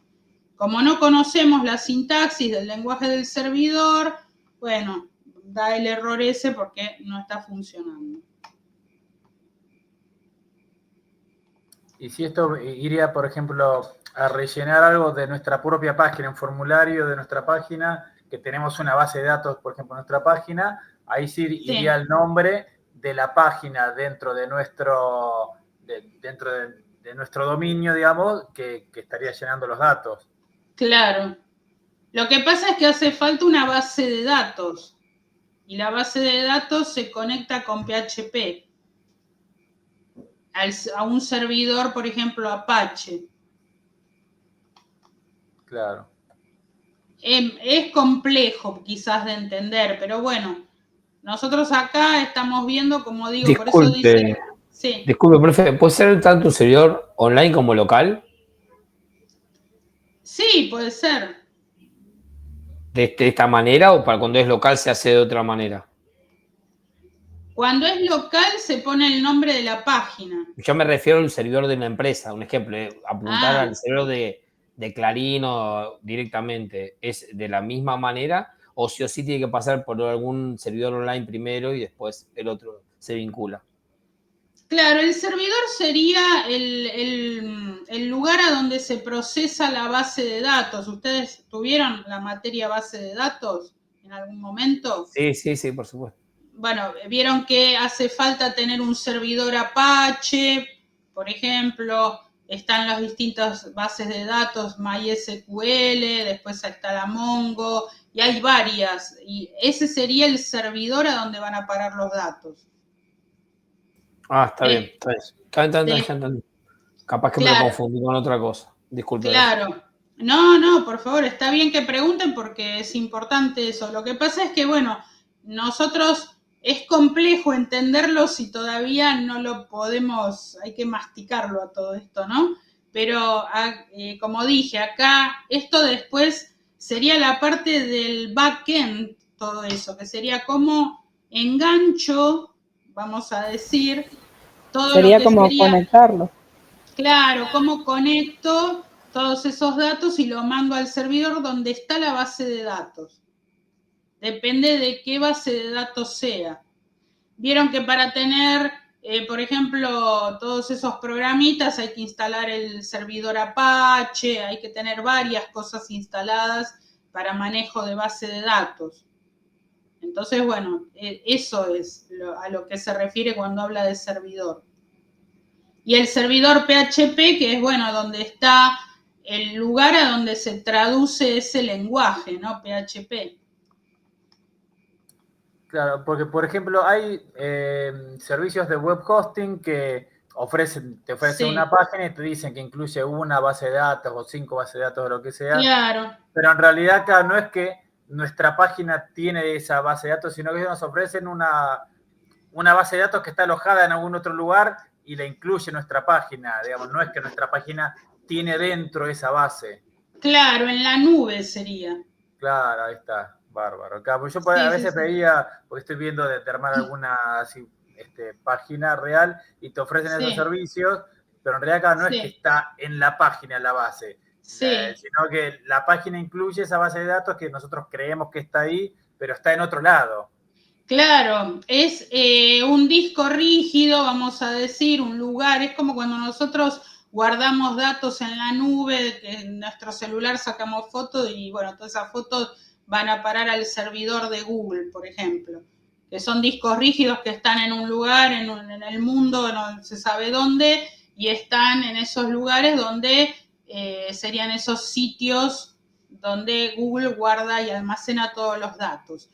Como no conocemos la sintaxis del lenguaje del servidor, bueno, da el error ese porque no está funcionando. Y si esto iría, por ejemplo, a rellenar algo de nuestra propia página, un formulario de nuestra página que tenemos una base de datos, por ejemplo, en nuestra página, ahí sí Sí. iría el nombre de la página dentro de nuestro dominio, digamos, que estaría llenando los datos. Claro. Lo que pasa es que hace falta una base de datos. Y la base de datos se conecta con PHP. A un servidor, por ejemplo, Apache. Claro. Es complejo quizás de entender, pero bueno, nosotros acá estamos viendo, como digo, por eso dice... Sí. Disculpe, profe, ¿puede ser tanto un servidor online como local? Sí, puede ser. ¿De esta manera o para cuando es local se hace de otra manera? Cuando es local se pone el nombre de la página. Yo me refiero al servidor de una empresa, un ejemplo, apuntar al servidor de Clarín o directamente. ¿Es de la misma manera o sí tiene que pasar por algún servidor online primero y después el otro se vincula? Claro, el servidor sería el lugar a donde se procesa la base de datos. ¿Ustedes tuvieron la materia base de datos en algún momento? Sí, por supuesto. Bueno, vieron que hace falta tener un servidor Apache, por ejemplo, están las distintas bases de datos, MySQL, después está la Mongo, y hay varias, y ese sería el servidor a donde van a parar los datos. Ah, está bien. Ya entendí. Capaz que me lo Claro. confundí con otra cosa. Disculpe. Claro. No, por favor, está bien que pregunten porque es importante eso. Lo que pasa es que, bueno, nosotros es complejo entenderlo si todavía no lo podemos, hay que masticarlo a todo esto, ¿no? Pero, como dije, acá esto después sería la parte del backend, todo eso, que sería como engancho, vamos a decir, todo Sería lo que como sería... conectarlo. Claro, cómo conecto todos esos datos y lo mando al servidor donde está la base de datos. Depende de qué base de datos sea. Vieron que para tener, por ejemplo, todos esos programitas hay que instalar el servidor Apache, hay que tener varias cosas instaladas para manejo de base de datos. Entonces, bueno, eso es a lo que se refiere cuando habla de servidor. Y el servidor PHP, que es, bueno, donde está el lugar a donde se traduce ese lenguaje, ¿no? PHP. Claro, porque por ejemplo hay servicios de web hosting que te ofrecen una página y te dicen que incluye una base de datos o 5 bases de datos o lo que sea. Claro. Pero en realidad acá no es que nuestra página tiene esa base de datos, sino que ellos nos ofrecen una base de datos que está alojada en algún otro lugar y la incluye nuestra página. Digamos, no es que nuestra página tiene dentro esa base. Claro, en la nube sería. Claro, ahí está. Bárbaro. Claro, yo a veces veía, porque estoy viendo de armar alguna así, página real y te ofrecen esos servicios, pero en realidad acá no es que está en la página la base, sino que la página incluye esa base de datos que nosotros creemos que está ahí, pero está en otro lado. Claro, es un disco rígido, vamos a decir, un lugar, es como cuando nosotros guardamos datos en la nube, que en nuestro celular sacamos fotos y bueno, todas esas fotos van a parar al servidor de Google, por ejemplo, que son discos rígidos que están en un lugar, en el mundo, no se sabe dónde, y están en esos lugares donde serían esos sitios donde Google guarda y almacena todos los datos.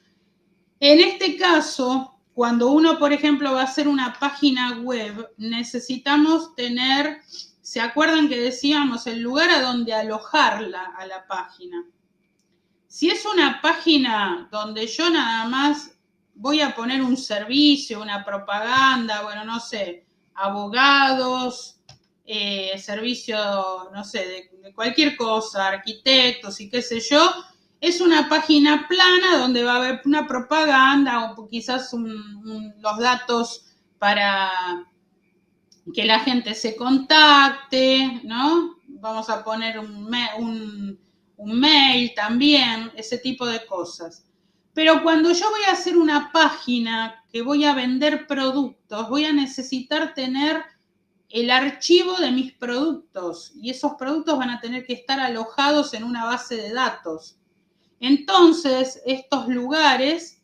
En este caso, cuando uno, por ejemplo, va a hacer una página web, necesitamos tener, ¿se acuerdan que decíamos el lugar a donde alojarla a la página? Si es una página donde yo nada más voy a poner un servicio, una propaganda, bueno, no sé, abogados, servicio, no sé, de cualquier cosa, arquitectos y qué sé yo, es una página plana donde va a haber una propaganda o quizás los datos para que la gente se contacte, ¿no? Vamos a poner un mail también, ese tipo de cosas. Pero cuando yo voy a hacer una página que voy a vender productos, voy a necesitar tener el archivo de mis productos y esos productos van a tener que estar alojados en una base de datos. Entonces, estos lugares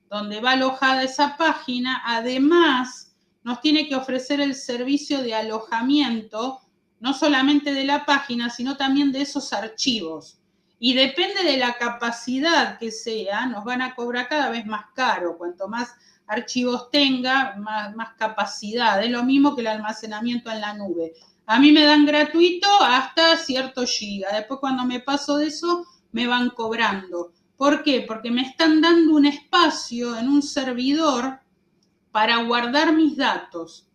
donde va alojada esa página, además nos tiene que ofrecer el servicio de alojamiento, no solamente de la página, sino también de esos archivos. Y depende de la capacidad que sea, nos van a cobrar cada vez más caro. Cuanto más archivos tenga, más capacidad. Es lo mismo que el almacenamiento en la nube. A mí me dan gratuito hasta cierto giga. Después, cuando me paso de eso, me van cobrando. ¿Por qué? Porque me están dando un espacio en un servidor para guardar mis datos.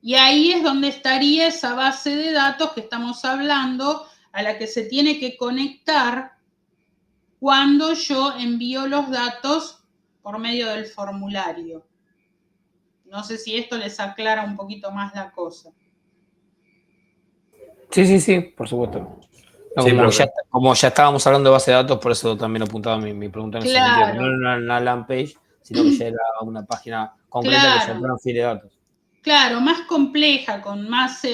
Y ahí es donde estaría esa base de datos que estamos hablando, a la que se tiene que conectar cuando yo envío los datos por medio del formulario. No sé si esto les aclara un poquito más la cosa. Sí, por supuesto. No, Sí, como ya estábamos hablando de base de datos, por eso también apuntaba mi pregunta en ese sentido. Que no era una landing page, sino que ya era una página concreta que ya transfiere datos. Claro, más compleja, con más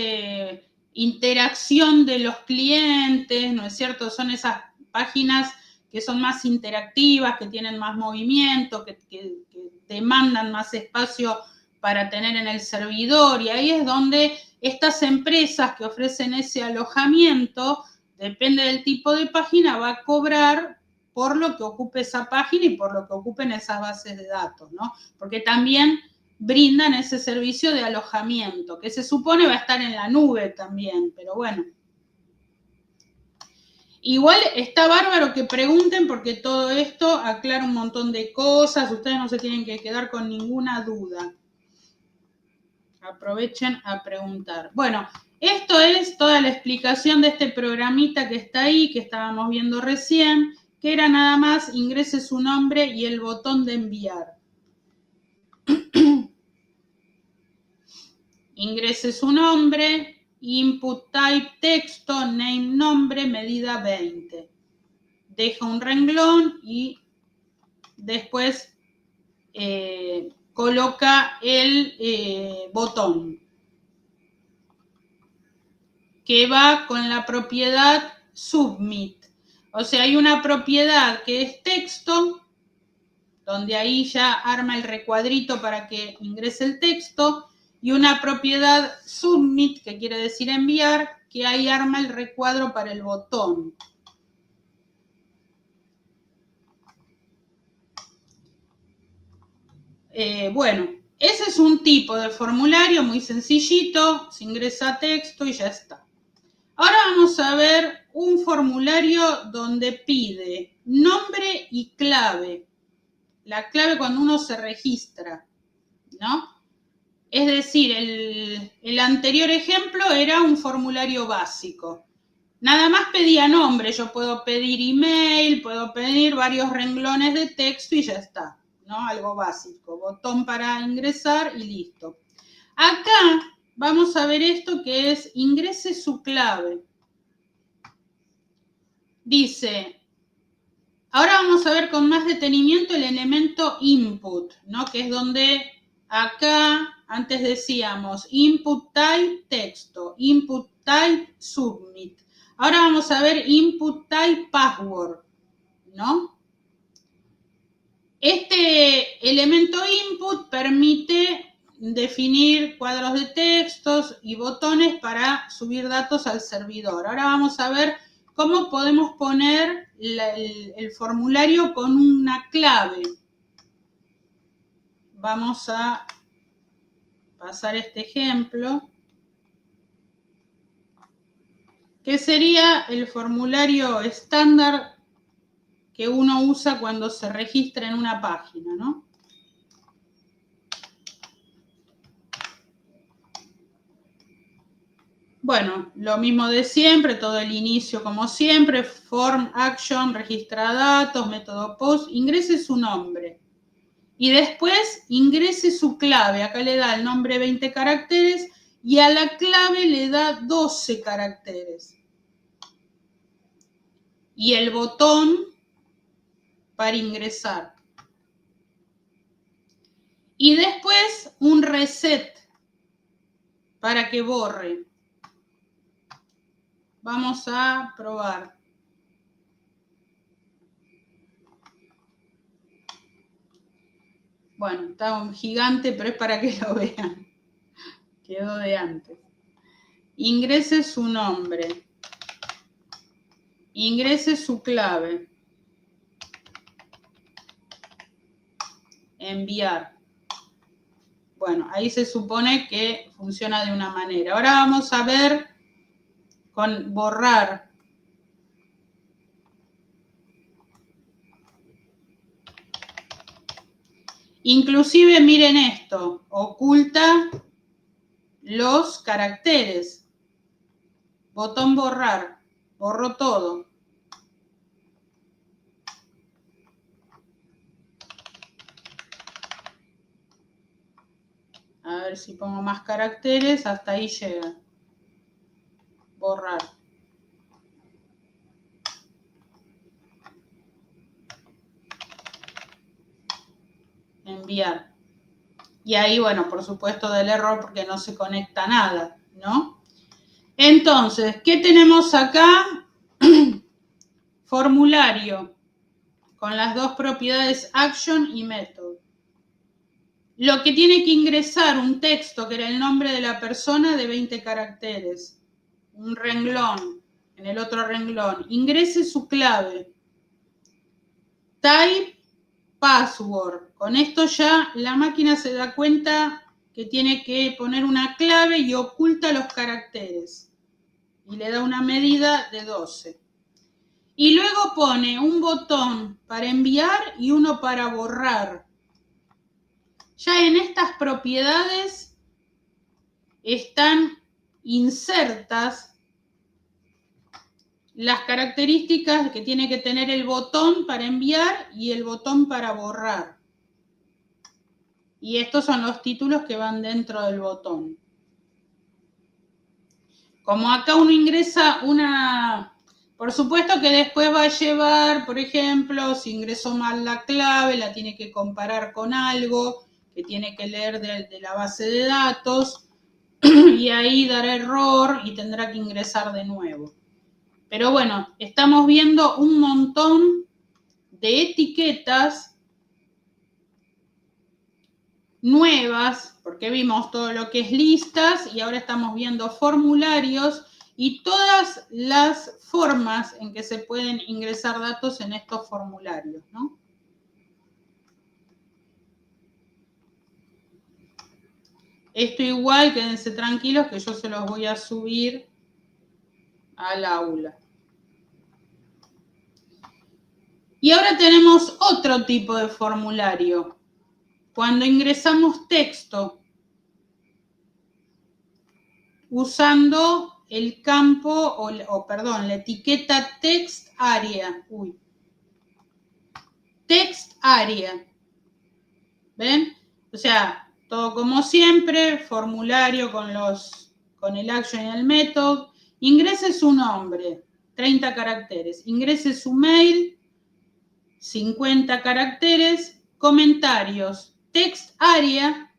interacción de los clientes, ¿no es cierto? Son esas páginas que son más interactivas, que tienen más movimiento, que demandan más espacio para tener en el servidor, y ahí es donde estas empresas que ofrecen ese alojamiento, depende del tipo de página, va a cobrar por lo que ocupe esa página y por lo que ocupen esas bases de datos, ¿no? Porque también brindan ese servicio de alojamiento, que se supone va a estar en la nube también, pero bueno. Igual está bárbaro que pregunten, porque todo esto aclara un montón de cosas, ustedes no se tienen que quedar con ninguna duda. Aprovechen a preguntar. Bueno, esto es toda la explicación de este programita que está ahí, que estábamos viendo recién, que era nada más ingrese su nombre y el botón de enviar. Ingrese su nombre, input type texto, name nombre, medida 20. Deja un renglón y después coloca el botón que va con la propiedad submit. O sea, hay una propiedad que es texto, donde ahí ya arma el recuadrito para que ingrese el texto, y una propiedad submit, que quiere decir enviar, que ahí arma el recuadro para el botón. Bueno, ese es un tipo de formulario muy sencillito, se ingresa texto y ya está. Ahora vamos a ver un formulario donde pide nombre y clave. La clave cuando uno se registra, ¿no? Es decir, el anterior ejemplo era un formulario básico. Nada más pedía nombre, yo puedo pedir email, puedo pedir varios renglones de texto y ya está, ¿no? Algo básico, botón para ingresar y listo. Acá vamos a ver esto que es ingrese su clave. Dice, ahora vamos a ver con más detenimiento el elemento input, ¿no? Que es donde acá antes decíamos input type texto, input type submit. Ahora vamos a ver input type password, ¿no? Este elemento input permite definir cuadros de textos y botones para subir datos al servidor. Ahora vamos a ver cómo podemos poner el formulario con una clave. Vamos a pasar este ejemplo, que sería el formulario estándar que uno usa cuando se registra en una página, ¿no? Bueno, lo mismo de siempre, todo el inicio como siempre, form, action, registra datos, método post, ingrese su nombre. Y después ingrese su clave, acá le da el nombre 20 caracteres y a la clave le da 12 caracteres. Y el botón para ingresar. Y después un reset para que borre. Vamos a probar. Bueno, está un gigante, pero es para que lo vean. Quedó de antes. Ingrese su nombre. Ingrese su clave. Enviar. Bueno, ahí se supone que funciona de una manera. Ahora vamos a ver con borrar. Inclusive miren esto, oculta los caracteres. Botón borrar, borró todo. A ver si pongo más caracteres, hasta ahí llega. Borrar. Enviar. Y ahí, bueno, por supuesto del error porque no se conecta nada, ¿no? Entonces, ¿qué tenemos acá? Formulario con las dos propiedades action y method. Lo que tiene que ingresar un texto, que era el nombre de la persona, de 20 caracteres. Un renglón, en el otro renglón. Ingrese su clave. Type password. Con esto ya la máquina se da cuenta que tiene que poner una clave y oculta los caracteres. Y le da una medida de 12. Y luego pone un botón para enviar y uno para borrar. Ya en estas propiedades están insertas las características que tiene que tener el botón para enviar y el botón para borrar. Y estos son los títulos que van dentro del botón. Como acá uno ingresa una... Por supuesto que después va a llevar, por ejemplo, si ingresó mal la clave, la tiene que comparar con algo que tiene que leer de la base de datos y ahí dará error y tendrá que ingresar de nuevo. Pero bueno, estamos viendo un montón de etiquetas nuevas, porque vimos todo lo que es listas y ahora estamos viendo formularios y todas las formas en que se pueden ingresar datos en estos formularios, ¿no? Esto igual, quédense tranquilos que yo se los voy a subir al aula. Y ahora tenemos otro tipo de formulario. Cuando ingresamos texto usando el campo, perdón, la etiqueta text area. Text area. ¿Ven? O sea, todo como siempre, formulario con el action y el method. Ingrese su nombre, 30 caracteres. Ingrese su mail, 50 caracteres. Comentarios, text area,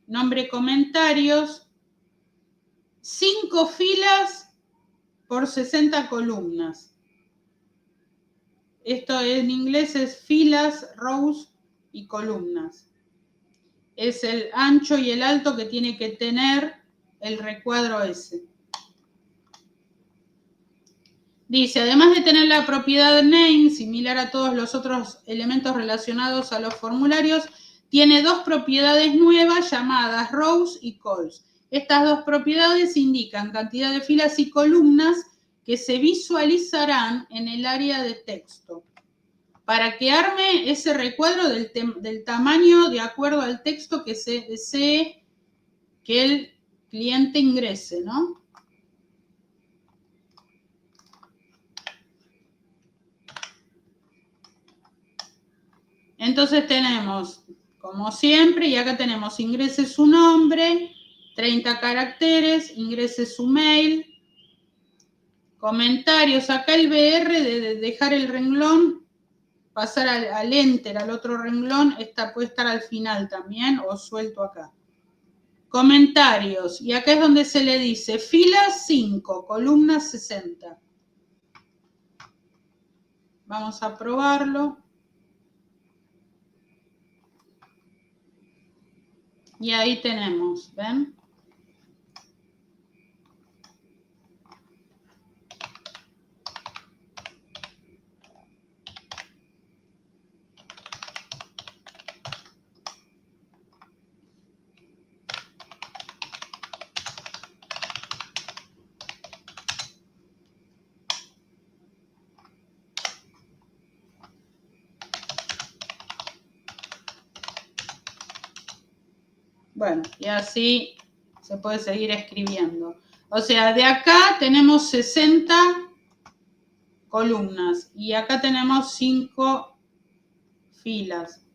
nombre comentarios, 5 filas por 60 columnas. Esto en inglés es filas, rows y columnas. Es el ancho y el alto que tiene que tener el recuadro ese. Dice, además de tener la propiedad name, similar a todos los otros elementos relacionados a los formularios, tiene dos propiedades nuevas llamadas rows y columns. Estas dos propiedades indican cantidad de filas y columnas que se visualizarán en el área de texto, para que arme ese recuadro del tamaño de acuerdo al texto que se desee que el cliente ingrese, ¿no? Entonces tenemos, como siempre, y acá tenemos ingrese su nombre, 30 caracteres, ingrese su mail, comentarios, acá el BR de dejar el renglón, pasar al enter, al otro renglón, esta puede estar al final también o suelto acá. Comentarios, y acá es donde se le dice fila 5, columna 60. Vamos a probarlo. Y ahí tenemos, ¿ven? Bueno, y así se puede seguir escribiendo. O sea, de acá tenemos 60 columnas y acá tenemos 5 filas,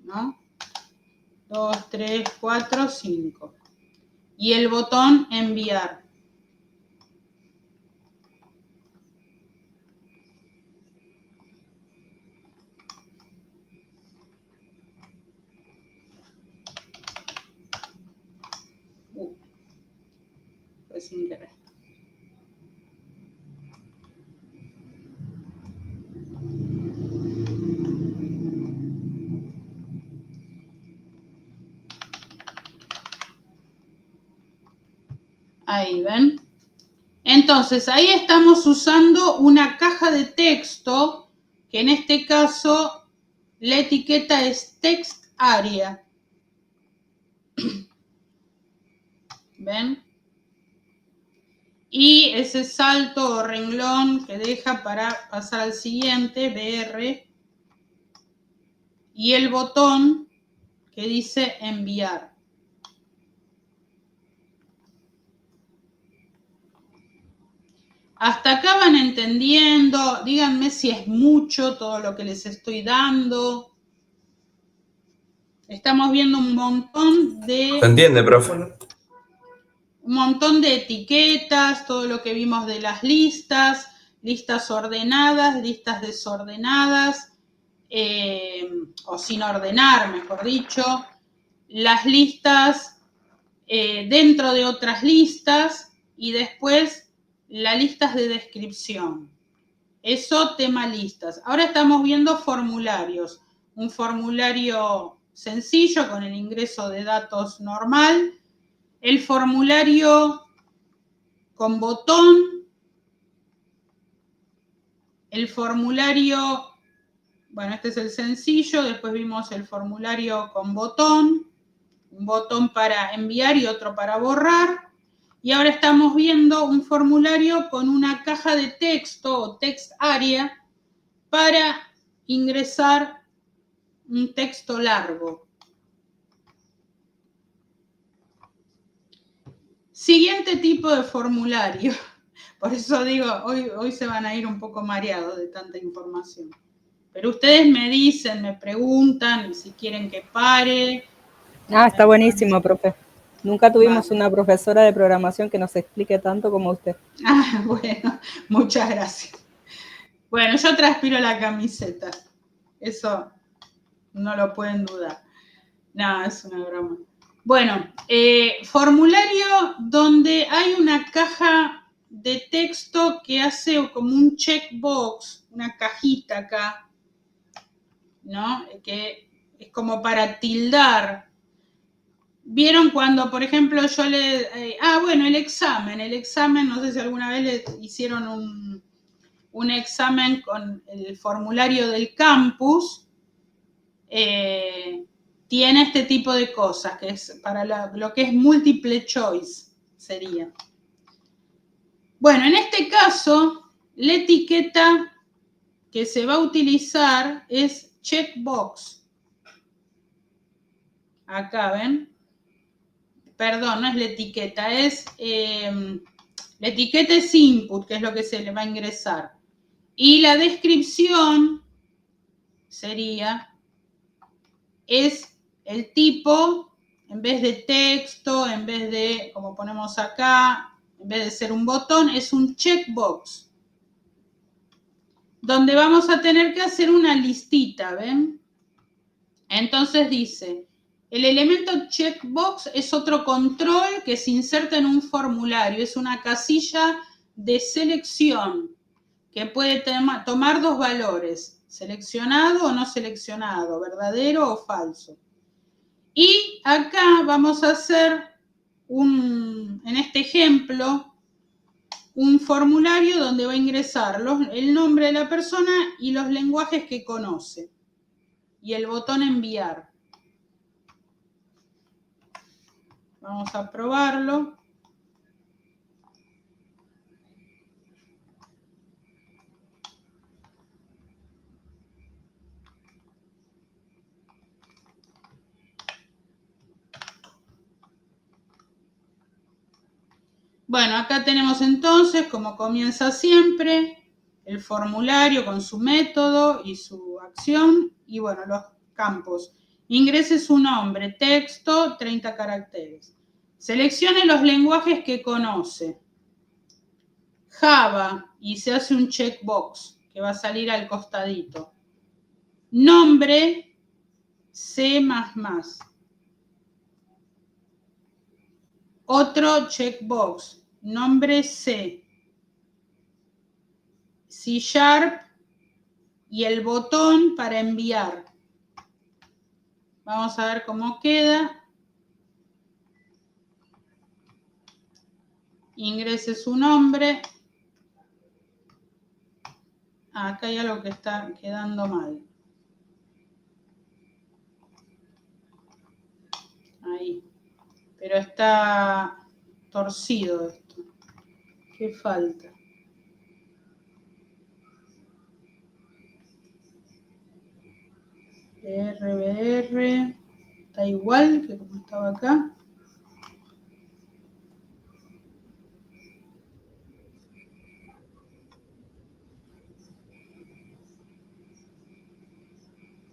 ¿no? 2, 3, 4, 5. Y el botón enviar. Pues sin querer. Ahí, ¿ven? Entonces, ahí estamos usando una caja de texto, que en este caso la etiqueta es text area. ¿Ven? Y ese salto o renglón que deja para pasar al siguiente, BR, y el botón que dice enviar. Hasta acá van entendiendo, díganme si es mucho todo lo que les estoy dando. Estamos viendo un montón de... ¿Se entiende, profe? Un montón de etiquetas, todo lo que vimos de las listas, listas ordenadas, listas desordenadas, o sin ordenar, mejor dicho, las listas dentro de otras listas y después las listas de descripción. Eso, tema listas. Ahora estamos viendo formularios. Un formulario sencillo con el ingreso de datos normal. El formulario con botón. El formulario, bueno, este es el sencillo. Después vimos el formulario con botón. Un botón para enviar y otro para borrar. Y ahora estamos viendo un formulario con una caja de texto o text area para ingresar un texto largo. Siguiente tipo de formulario. Por eso digo, hoy se van a ir un poco mareados de tanta información. Pero ustedes me dicen, me preguntan si quieren que pare. Está buenísimo, profe. Nunca tuvimos una profesora de programación que nos explique tanto como usted. Bueno, muchas gracias. Bueno, yo transpiro la camiseta. Eso no lo pueden dudar. No, es una broma. Bueno, formulario donde hay una caja de texto que hace como un checkbox, una cajita acá, ¿no? Que es como para tildar. ¿Vieron cuando, por ejemplo, yo bueno, el examen, no sé si alguna vez le hicieron un examen con el formulario del campus, tiene este tipo de cosas, que es para lo que es multiple choice, sería. Bueno, en este caso, la etiqueta que se va a utilizar es checkbox. Acá, ¿ven? Perdón, no es la etiqueta, la etiqueta es input, que es lo que se le va a ingresar. Y la descripción es el tipo, en vez de texto, en vez de, como ponemos acá, en vez de ser un botón, es un checkbox. Donde vamos a tener que hacer una listita, ¿ven? Entonces dice... El elemento checkbox es otro control que se inserta en un formulario. Es una casilla de selección que puede tomar dos valores, seleccionado o no seleccionado, verdadero o falso. Y acá vamos a hacer en este ejemplo, un formulario donde va a ingresar el nombre de la persona y los lenguajes que conoce. Y el botón enviar. Vamos a probarlo. Bueno, acá tenemos entonces, como comienza siempre, el formulario con su método y su acción. Y bueno, los campos. Ingrese su nombre, texto, 30 caracteres. Seleccione los lenguajes que conoce. Java, y se hace un checkbox que va a salir al costadito. Nombre, C++. Otro checkbox, nombre C. C# y el botón para enviar. Vamos a ver cómo queda. Ingrese su nombre. Acá hay algo que está quedando mal. Ahí. Pero está torcido esto. ¿Qué falta? BR. Está igual que como estaba acá.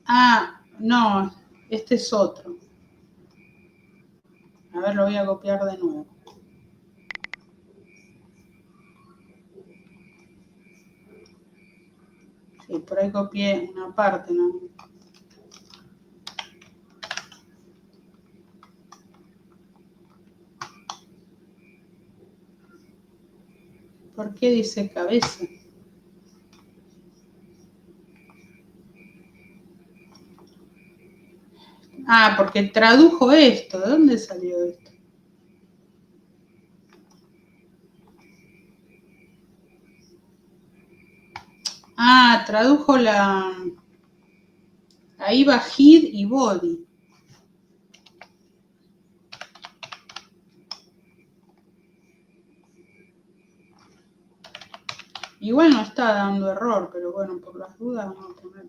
Ah, no, este es otro. A ver, lo voy a copiar de nuevo. Sí, por ahí copié una parte, ¿no? ¿Por qué dice cabeza? Ah, porque tradujo esto. ¿De dónde salió esto? Ah, tradujo ahí va head y body. Igual no está dando error, pero bueno, por las dudas vamos a poner.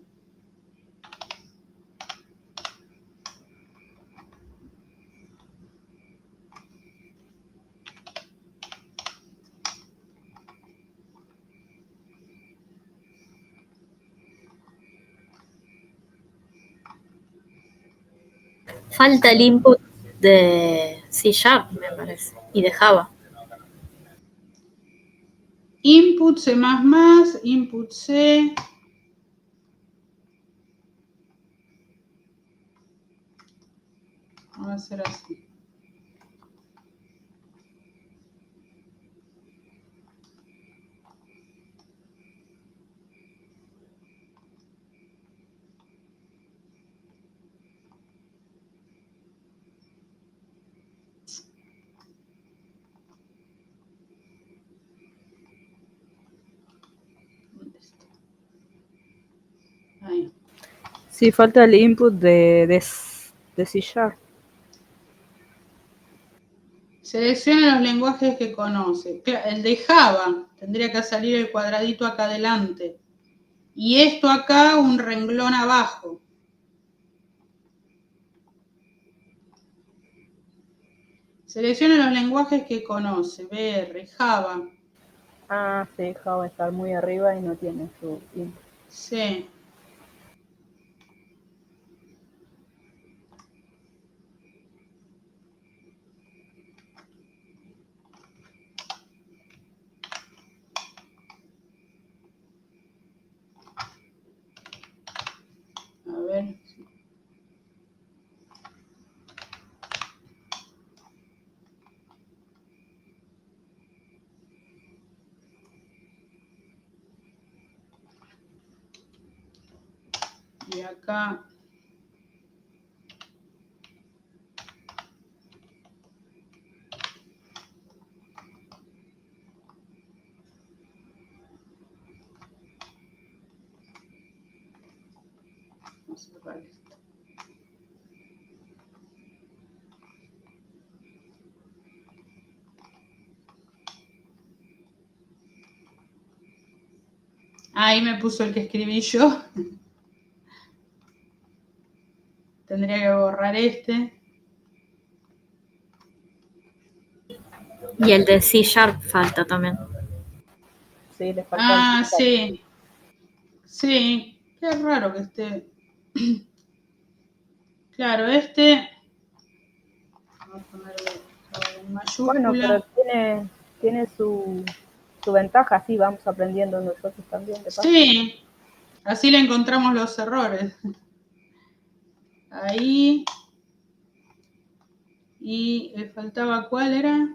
Falta el input de C#, me parece, y de Java. Input C++, input C. Vamos a hacer así. Ahí. Sí, falta el input de C#. Seleccione los lenguajes que conoce. El de Java tendría que salir el cuadradito acá adelante. Y esto acá, un renglón abajo. Seleccione los lenguajes que conoce. BR, Java. Ah, sí, Java está muy arriba y no tiene su input. Sí. A ver. Y acá. Vamos a cerrar esto. Ahí me puso el que escribí yo. Tendría que borrar este. Y el de C# falta también. Sí, le faltan. Ah, sí. Sí, qué raro que esté. Claro, este. Vamos a ponerlo en Bueno, mayúscula. pero tiene su ventaja, sí, vamos aprendiendo nosotros también. De paso. Sí, así le encontramos los errores. Ahí. Y le faltaba, ¿cuál era?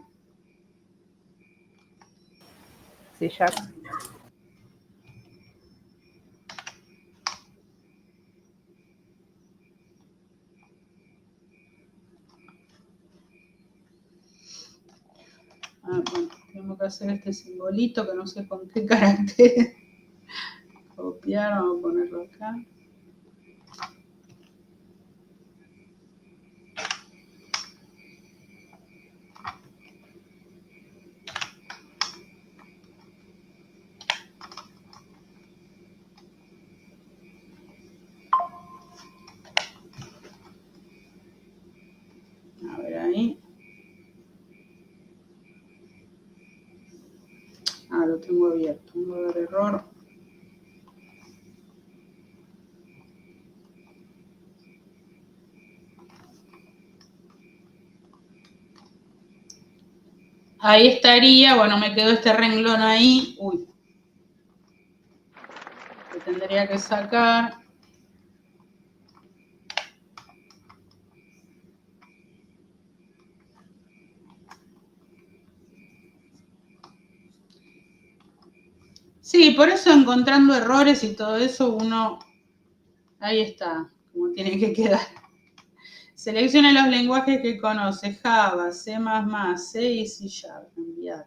Sí, ya. Ah, bueno, tenemos que hacer este simbolito que no sé con qué carácter. Copiar, vamos a ponerlo acá. A ver ahí. Ah, lo tengo abierto. Vamos a ver error. Ahí estaría, bueno, me quedó este renglón ahí. Uy. Lo tendría que sacar. Sí, por eso encontrando errores y todo eso, uno, ahí está, como tiene que quedar. Seleccione los lenguajes que conoce, Java, C++, C y C#, enviar.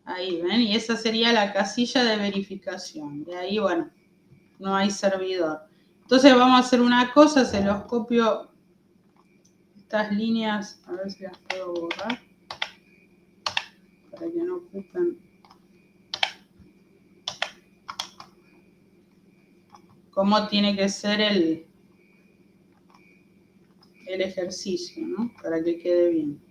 Ahí, ¿ven? Y esa sería la casilla de verificación. De ahí, bueno, no hay servidor. Entonces vamos a hacer una cosa, se los copio estas líneas, a ver si las puedo borrar, para que no ocupen. Cómo tiene que ser el ejercicio, ¿no? Para que quede bien.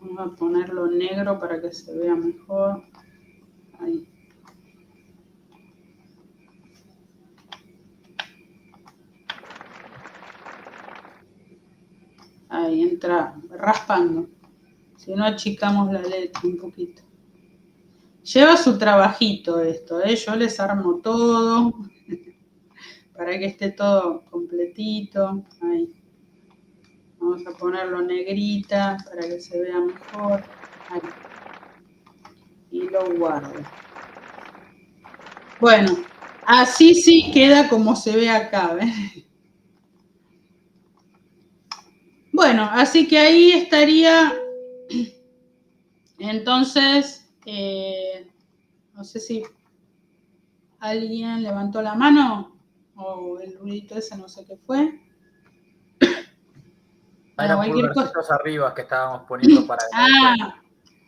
Vamos a ponerlo negro para que se vea mejor. Ahí. Ahí entra raspando. Si no, achicamos la letra un poquito. Lleva su trabajito esto, ¿eh? Yo les armo todo para que esté todo completito. Ahí. Vamos a ponerlo negrita para que se vea mejor. Ahí. Y lo guardo. Bueno, así sí queda como se ve acá, ¿ves? Bueno, así que ahí estaría. Entonces, no sé si alguien levantó la mano o el ruidito ese no sé qué fue. Eran Cualquier cosa. pulgarcitos arriba que estábamos poniendo para agradecer. Ah,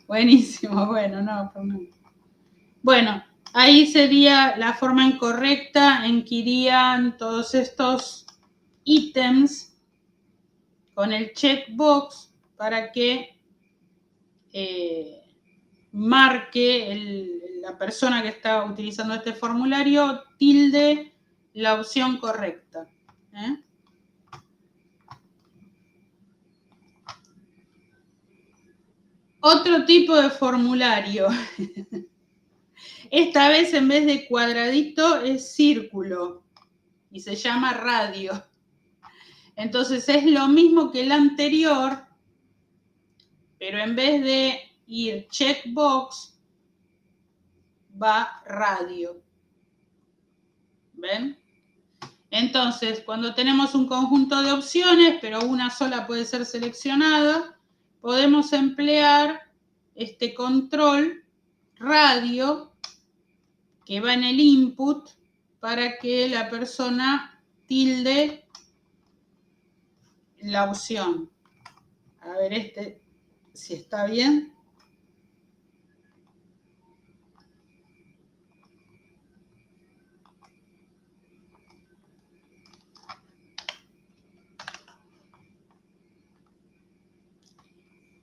buenísimo, bueno, no, Fernando. Bueno, ahí sería la forma incorrecta en que irían todos estos ítems con el checkbox para que marque la persona que está utilizando este formulario tilde la opción correcta. Otro tipo de formulario. Esta vez en vez de cuadradito es círculo y se llama radio. Entonces es lo mismo que el anterior, pero en vez de ir checkbox, va radio. ¿Ven? Entonces, cuando tenemos un conjunto de opciones, pero una sola puede ser seleccionada, podemos emplear este control radio que va en el input para que la persona tilde la opción. A ver si está bien.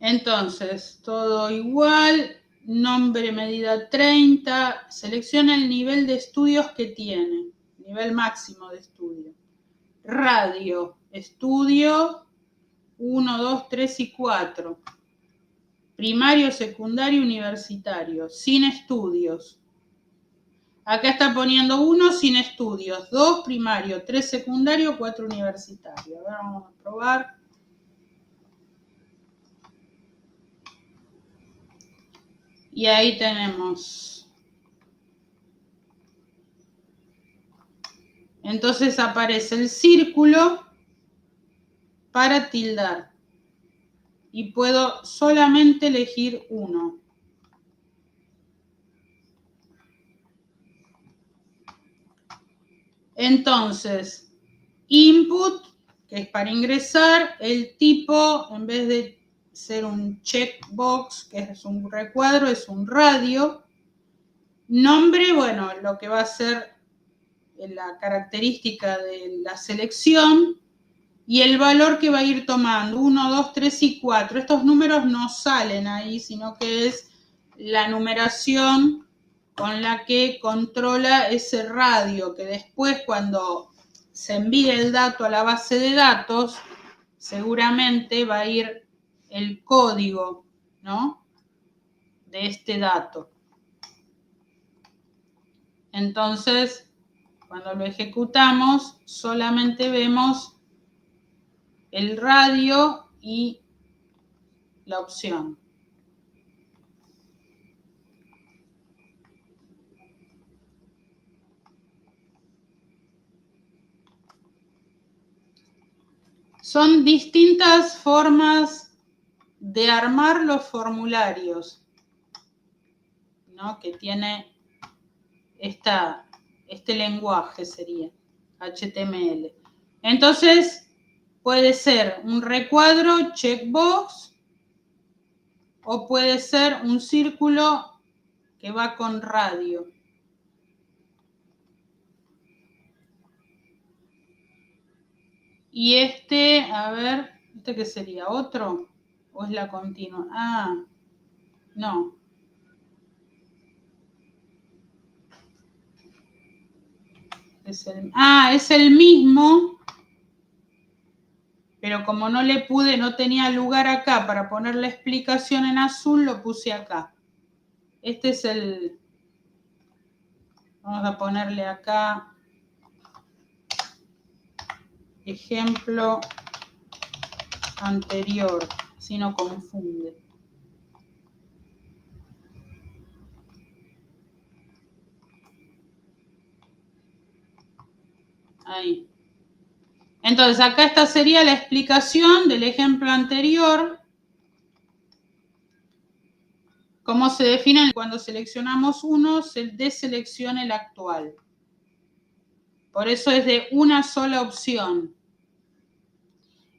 Entonces, todo igual, nombre, medida 30, selecciona el nivel de estudios que tiene, nivel máximo de estudio. Radio, estudio 1, 2, 3 y 4. Primario, secundario, universitario, sin estudios. Acá está poniendo 1 sin estudios, 2 primario, 3 secundario, 4 universitario. Ahora vamos a probar. Y ahí tenemos. Entonces aparece el círculo para tildar. Y puedo solamente elegir uno. Entonces, input, que es para ingresar, el tipo, en vez de ser un checkbox, que es un recuadro, es un radio. Nombre, bueno, lo que va a ser la característica de la selección. Y el valor que va a ir tomando, 1, 2, 3 y 4. Estos números no salen ahí, sino que es la numeración con la que controla ese radio, que después cuando se envíe el dato a la base de datos, seguramente va a ir el código, ¿no?, de este dato. Entonces, cuando lo ejecutamos, solamente vemos el radio y la opción. Son distintas formas de armar los formularios, ¿no?, que tiene este lenguaje, sería HTML. Entonces, puede ser un recuadro, checkbox, o puede ser un círculo que va con radio. Y a ver, ¿este qué sería? ¿Otro? ¿O es la continua? Ah, no. Es el mismo, pero como no tenía lugar acá para poner la explicación en azul, lo puse acá. Este es vamos a ponerle acá, ejemplo anterior, si no confunde. Ahí. Entonces, acá esta sería la explicación del ejemplo anterior. Cómo se definen cuando seleccionamos uno, se deselecciona el actual. Por eso es de una sola opción.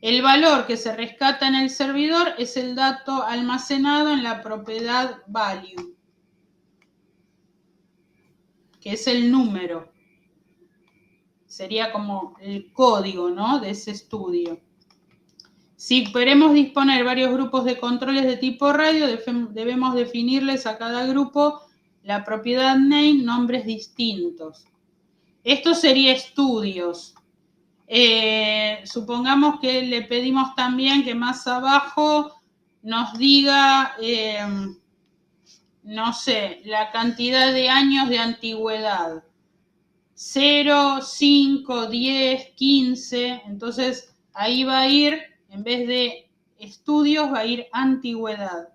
El valor que se rescata en el servidor es el dato almacenado en la propiedad value, que es el número. Sería como el código, ¿no?, de ese estudio. Si queremos disponer varios grupos de controles de tipo radio, debemos definirles a cada grupo la propiedad name, nombres distintos. Esto sería estudios. Supongamos que le pedimos también que más abajo nos diga, no sé, la cantidad de años de antigüedad. 0, 5, 10, 15. Entonces ahí va a ir, en vez de estudios, va a ir antigüedad.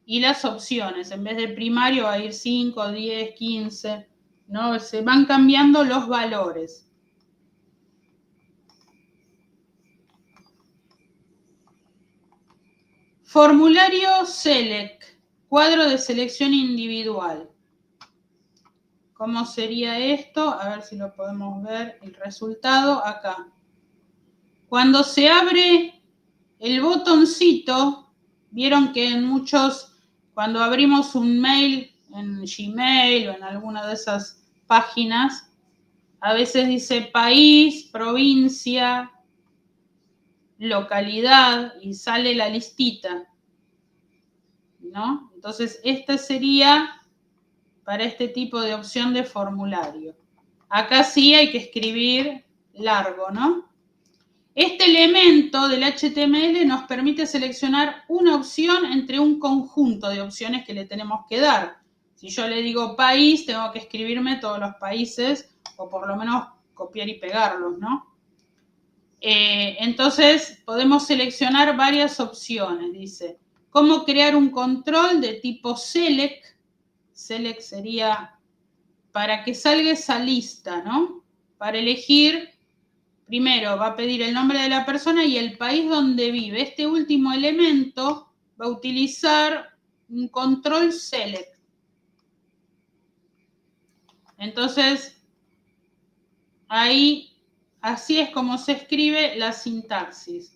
Y las opciones, en vez de primario va a ir 5, 10, 15, ¿no? Se van cambiando los valores. Formulario Select, cuadro de selección individual. ¿Cómo sería esto? A ver si lo podemos ver, el resultado acá. Cuando se abre el botoncito, vieron que en muchos, cuando abrimos un mail en Gmail o en alguna de esas páginas, a veces dice país, provincia, localidad y sale la listita, ¿no? Entonces, esta sería para este tipo de opción de formulario. Acá sí hay que escribir largo, ¿no? Este elemento del HTML nos permite seleccionar una opción entre un conjunto de opciones que le tenemos que dar. Si yo le digo país, tengo que escribirme todos los países o por lo menos copiar y pegarlos, ¿no? Entonces, podemos seleccionar varias opciones. Dice, ¿cómo crear un control de tipo select? Select sería para que salga esa lista, ¿no? Para elegir, primero va a pedir el nombre de la persona y el país donde vive. Este último elemento va a utilizar un control select. Entonces, ahí, así es como se escribe la sintaxis.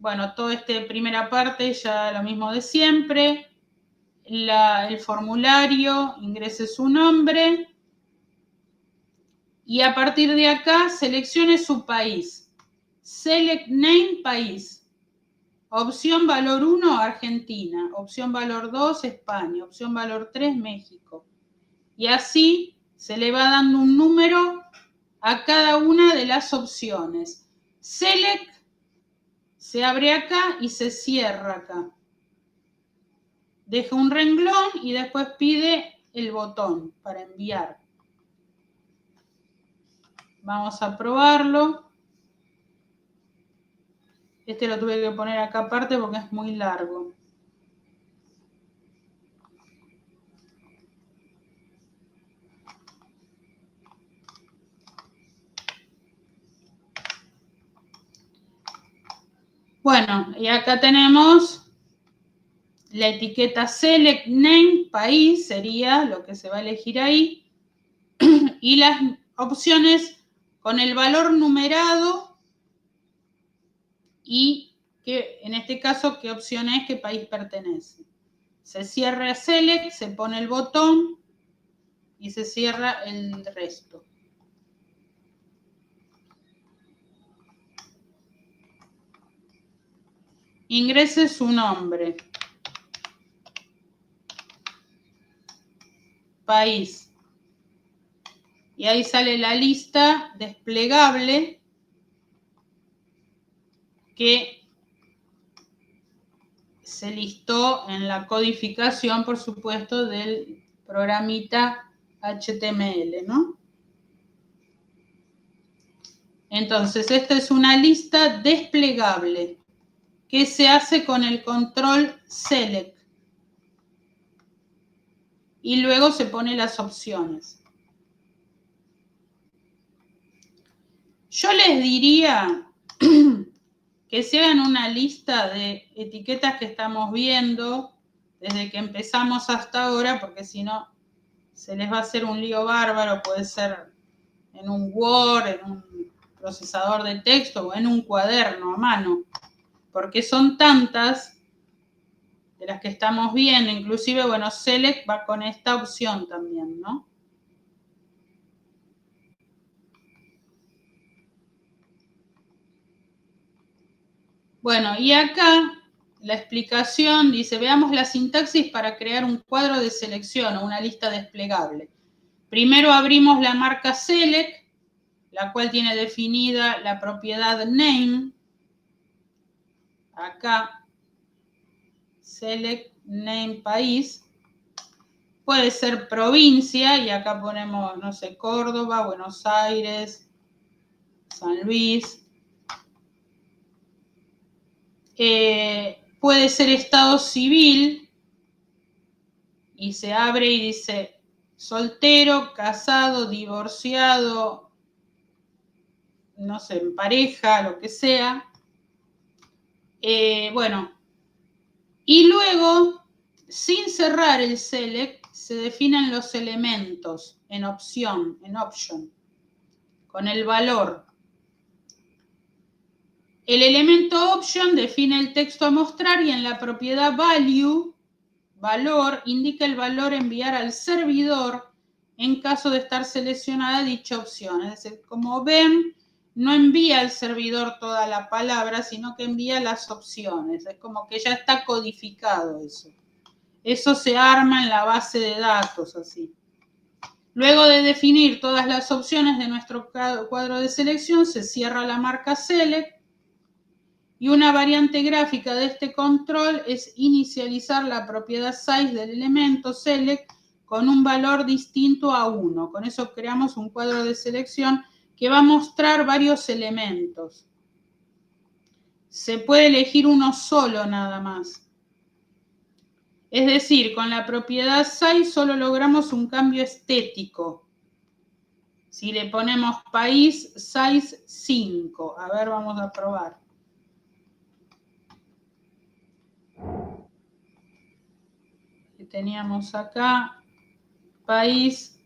Bueno, toda esta primera parte ya lo mismo de siempre. El formulario, ingrese su nombre y a partir de acá seleccione su país. Select name país. Opción valor 1, Argentina. Opción valor 2, España. Opción valor 3, México. Y así se le va dando un número a cada una de las opciones. Select se abre acá y se cierra acá. Deja un renglón y después pide el botón para enviar. Vamos a probarlo. Este lo tuve que poner acá aparte porque es muy largo. Bueno, y acá tenemos la etiqueta Select Name, país, sería lo que se va a elegir ahí. Y las opciones con el valor numerado y que en este caso qué opción es, qué país pertenece. Se cierra Select, se pone el botón y se cierra el resto. Ingrese su nombre. País. Y ahí sale la lista desplegable que se listó en la codificación, por supuesto, del programita HTML, ¿no? Entonces, esta es una lista desplegable que se hace con el control Select. Y luego se pone las opciones. Yo les diría que se hagan una lista de etiquetas que estamos viendo desde que empezamos hasta ahora, porque si no se les va a hacer un lío bárbaro, puede ser en un Word, en un procesador de texto o en un cuaderno a mano, porque son tantas de las que estamos viendo, inclusive, bueno, Select va con esta opción también, ¿no? Bueno, y acá la explicación dice, veamos la sintaxis para crear un cuadro de selección o una lista desplegable. Primero abrimos la marca Select, la cual tiene definida la propiedad name. Acá, Select name país. Puede ser provincia y acá ponemos, no sé, Córdoba, Buenos Aires, San Luis. Puede ser estado civil y se abre y dice soltero, casado, divorciado, no sé, en pareja, lo que sea. Bueno, y luego, sin cerrar el select, se definen los elementos en option, con el valor. El elemento option define el texto a mostrar y en la propiedad value, valor, indica el valor a enviar al servidor en caso de estar seleccionada dicha opción. Es decir, como ven, no envía al servidor toda la palabra, sino que envía las opciones. Es como que ya está codificado eso. Eso se arma en la base de datos, así. Luego de definir todas las opciones de nuestro cuadro de selección, se cierra la marca select. Y una variante gráfica de este control es inicializar la propiedad size del elemento select con un valor distinto a 1. Con eso creamos un cuadro de selección que va a mostrar varios elementos. Se puede elegir uno solo nada más. Es decir, con la propiedad size solo logramos un cambio estético. Si le ponemos país, size 5. A ver, vamos a probar. Que teníamos acá, país,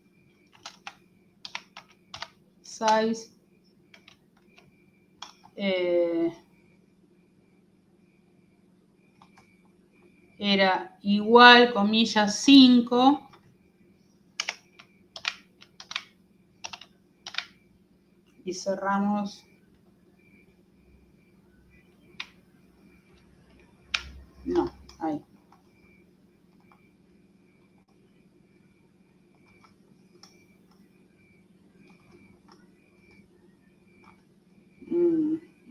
size, era igual, comillas, 5. Y cerramos. No, ahí.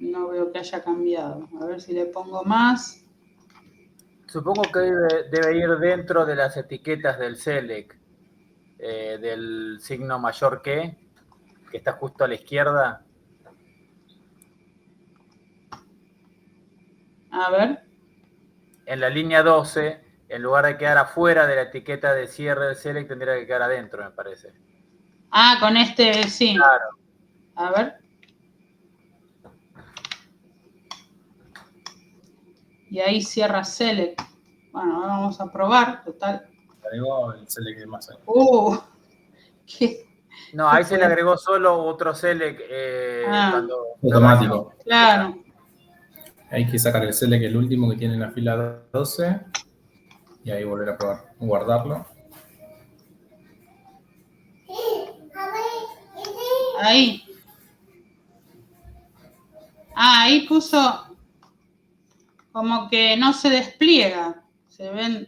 No veo que haya cambiado. A ver si le pongo más. Supongo que debe ir dentro de las etiquetas del select, del signo mayor que está justo a la izquierda. A ver. En la línea 12, en lugar de quedar afuera de la etiqueta de cierre del select, tendría que quedar adentro, me parece. Ah, con este, sí. Claro. A ver. Y ahí cierra select. Bueno, ahora vamos a probar, total. Agregó el select más ahí. ¿Qué? No, ahí se le agregó solo otro select automático. Claro. Hay que sacar el select, el último que tiene en la fila 12, y ahí volver a probar, guardarlo. Ahí. Ah, ahí puso como que no se despliega. Se ven.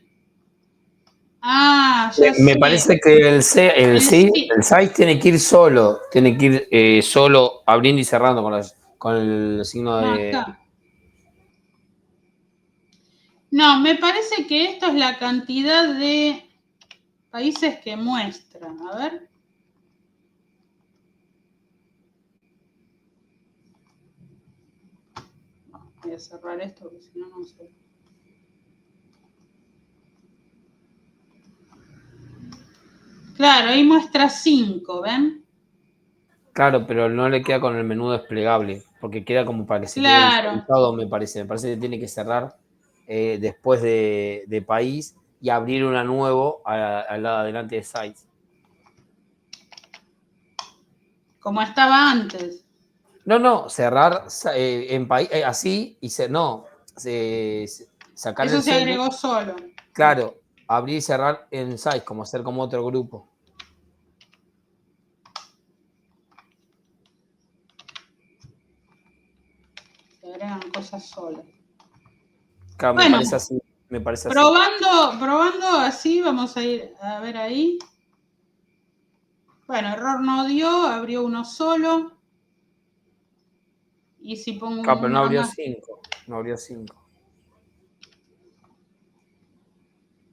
Ah, ya Me sé. parece que el size tiene que ir solo. Tiene que ir solo abriendo y cerrando con el signo de. Acá. No, me parece que esto es la cantidad de países que muestran. A ver. Voy a cerrar esto porque si no, no sé. Claro, ahí muestra 5, ¿ven? Claro, pero no le queda con el menú desplegable, porque queda como para que se quede visualizado, me parece. Me parece que tiene que cerrar después de país y abrir una nuevo al lado adelante de size. Como estaba antes. No, cerrar en país así y sacar Eso el se agregó solo. Claro, abrir y cerrar en size, como hacer como otro grupo. Se agregan cosas solas. Claro, bueno, me parece así. Probando así, vamos a ir a ver ahí. Bueno, error no dio, abrió uno solo. Y si pongo pero no abrió 5. No abrió 5.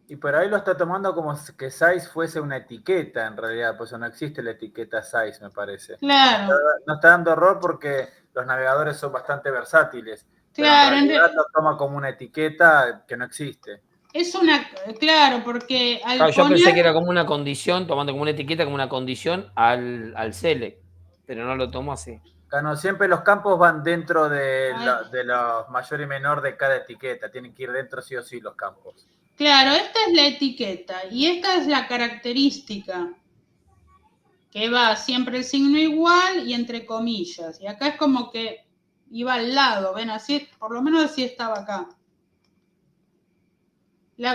Y por ahí lo está tomando como que size fuese una etiqueta, en realidad, pues no existe la etiqueta size, me parece. Claro. No está dando error porque los navegadores son bastante versátiles. Claro, pero en realidad lo toma como una etiqueta que no existe. Es una, claro, porque al Claro, yo pensé poner, que era como una condición, tomando como una etiqueta, como una condición al select, pero no lo tomo así. Claro, siempre los campos van dentro de, ay, de los mayor y menor de cada etiqueta. Tienen que ir dentro sí o sí los campos. claro, esta es la etiqueta y esta es la característica, que va siempre el signo igual y entre comillas. Y acá es como que iba al lado, ven, así, por lo menos así estaba acá.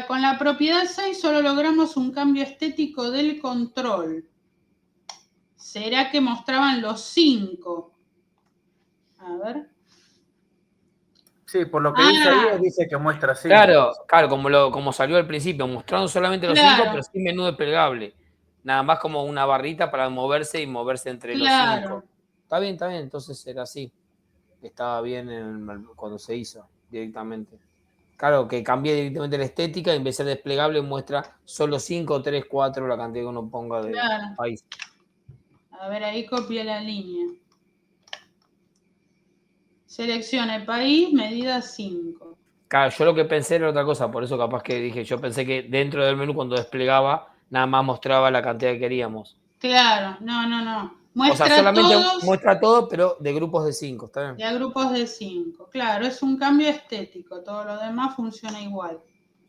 Con la propiedad 6 solo logramos un cambio estético del control. ¿Será que mostraban los 5? A ver. Sí, por lo que dice ahí, dice que muestra 5. Claro, como salió al principio, mostraron solamente los 5, pero sin menú desplegable. Nada más como una barrita para moverse y moverse entre los 5. Está bien, entonces era así. Estaba bien cuando se hizo directamente. Claro, que cambié directamente la estética, en vez de ser desplegable, muestra solo 5, 3, 4, la cantidad que uno ponga de país. A ver, ahí copié la línea. Seleccione país, medida 5. Claro, yo lo que pensé era otra cosa, por eso capaz que dije, yo pensé que dentro del menú cuando desplegaba, nada más mostraba la cantidad que queríamos. Claro, no. O sea, Muestra solamente todos muestra todo, pero de grupos de 5, ¿está bien? y a grupos de 5. Claro, es un cambio estético, todo lo demás funciona igual.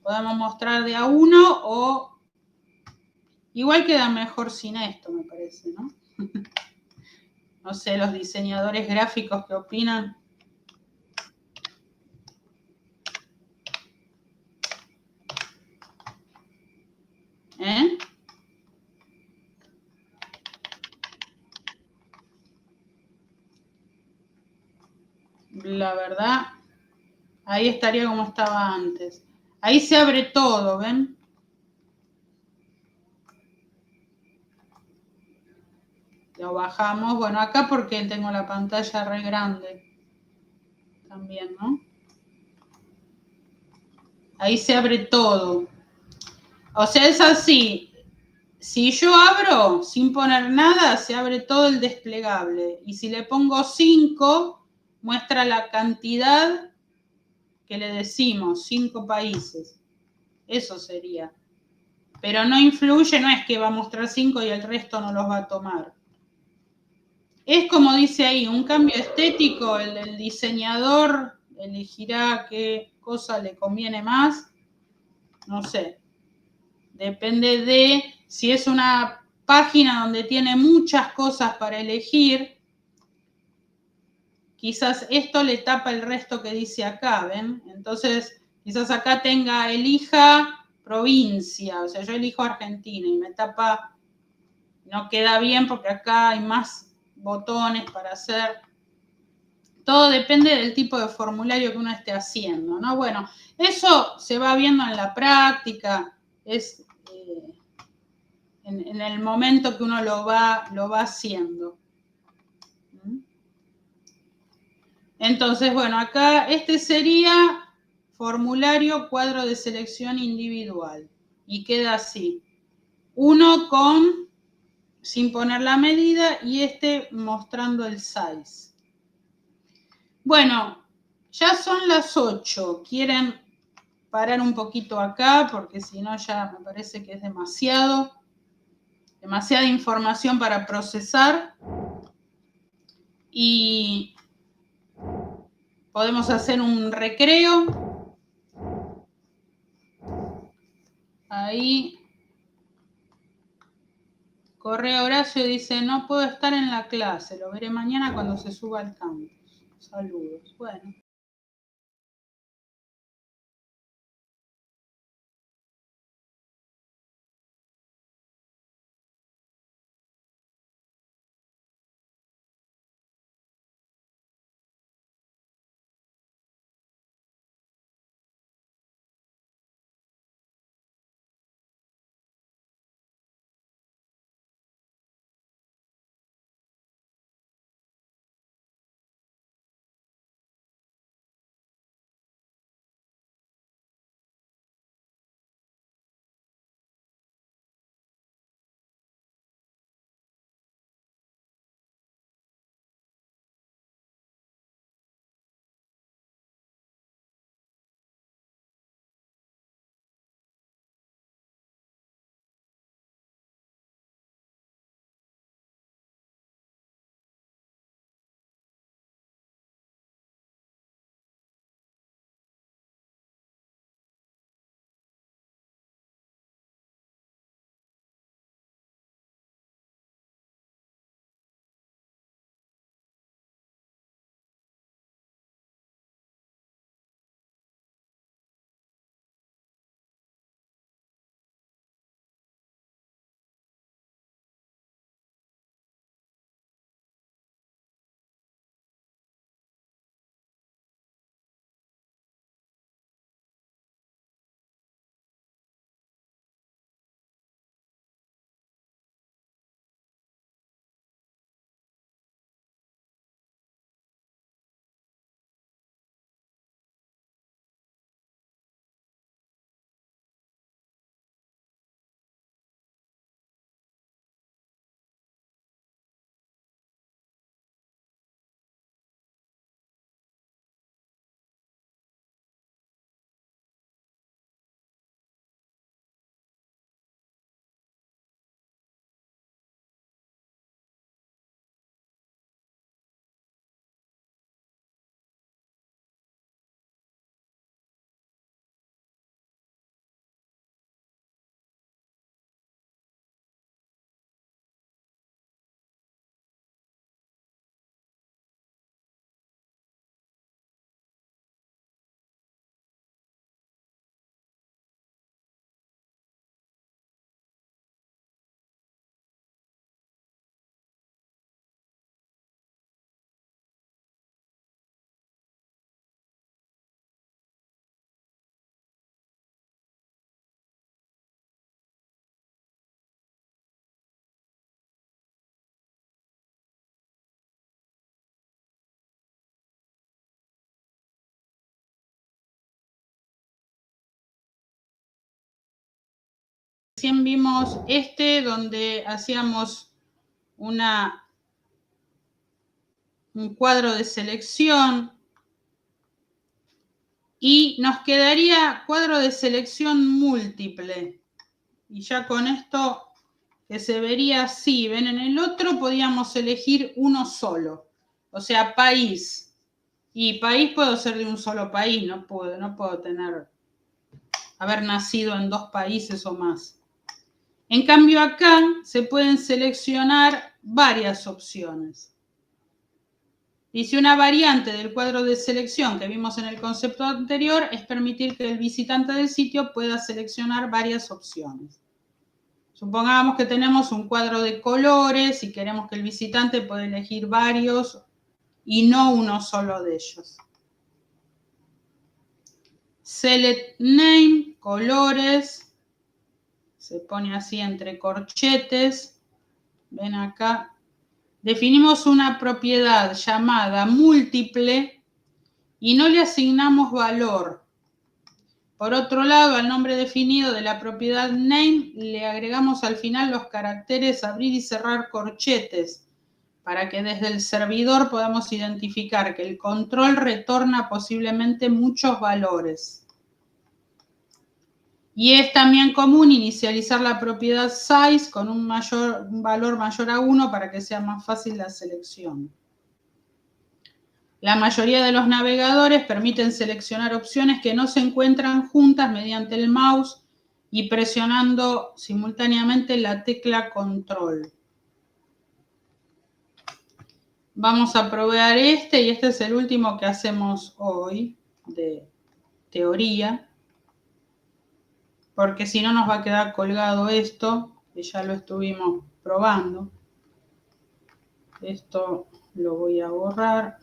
Podemos mostrar de a uno o... Igual queda mejor sin esto, me parece, ¿no? No sé, los diseñadores gráficos, ¿qué opinan? ¿Eh? La verdad, ahí estaría como estaba antes. Ahí se abre todo, ¿ven? Lo bajamos. Bueno, acá porque tengo la pantalla re grande. También, ¿no? Ahí se abre todo. O sea, es así. Si yo abro sin poner nada, se abre todo el desplegable. Y si le pongo 5, muestra la cantidad que le decimos, 5 países. Eso sería. Pero no influye, no es que va a mostrar 5 y el resto no los va a tomar. Es como dice ahí, un cambio estético, el diseñador elegirá qué cosa le conviene más, no sé. Depende de si es una página donde tiene muchas cosas para elegir, quizás esto le tapa el resto que dice acá, ¿ven? Entonces, quizás acá tenga elija provincia, o sea, yo elijo Argentina y me tapa, no queda bien porque acá hay más botones para hacer. Todo depende del tipo de formulario que uno esté haciendo, ¿no? Bueno, eso se va viendo en la práctica, es en el momento que uno lo va haciendo. Entonces, bueno, acá este sería formulario cuadro de selección individual y queda así. Uno sin poner la medida y este mostrando el size. Bueno, ya son las 8. ¿Quieren parar un poquito acá? Porque si no ya me parece que es demasiada información para procesar. Y podemos hacer un recreo. Ahí. Correo Horacio dice, no puedo estar en la clase, lo veré mañana cuando se suba al campus. Saludos. Bueno. Recién vimos donde hacíamos un cuadro de selección y nos quedaría cuadro de selección múltiple. Y ya con esto que se vería así, ven, en el otro podíamos elegir uno solo, o sea, país. Y país puedo ser de un solo país, no puedo haber nacido en 2 países o más. En cambio acá se pueden seleccionar varias opciones. Dice, una variante del cuadro de selección que vimos en el concepto anterior es permitir que el visitante del sitio pueda seleccionar varias opciones. Supongamos que tenemos un cuadro de colores y queremos que el visitante pueda elegir varios y no uno solo de ellos. Select name, colores, se pone así entre corchetes. Ven acá. Definimos una propiedad llamada múltiple y no le asignamos valor. Por otro lado, al nombre definido de la propiedad name le agregamos al final los caracteres abrir y cerrar corchetes para que desde el servidor podamos identificar que el control retorna posiblemente muchos valores. Y es también común inicializar la propiedad size con un valor mayor a 1 para que sea más fácil la selección. La mayoría de los navegadores permiten seleccionar opciones que no se encuentran juntas mediante el mouse y presionando simultáneamente la tecla control. Vamos a probar y este es el último que hacemos hoy de teoría, porque si no nos va a quedar colgado esto, que ya lo estuvimos probando. Esto lo voy a borrar.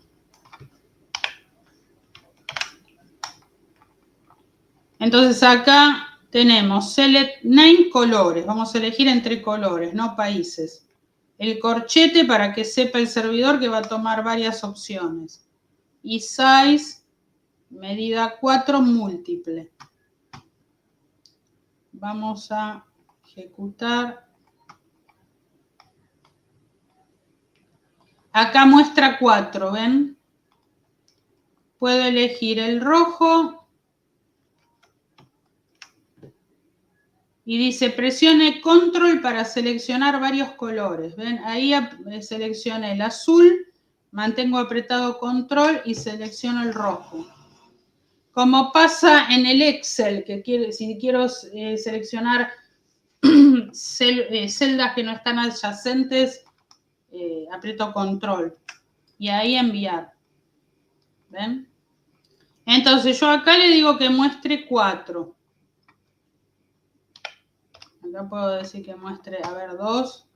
Entonces acá tenemos Select Name colores. Vamos a elegir entre colores, no países. El corchete para que sepa el servidor que va a tomar varias opciones. Y Size, medida 4 múltiple. Vamos a ejecutar. Acá muestra 4, ¿ven? Puedo elegir el rojo. Y dice, presione control para seleccionar varios colores. ¿Ven? Ahí seleccioné el azul, mantengo apretado control y selecciono el rojo. Como pasa en el Excel, si quiero seleccionar celdas que no están adyacentes, aprieto control. Y ahí enviar. ¿Ven? Entonces yo acá le digo que muestre 4. Acá puedo decir que muestre, 2.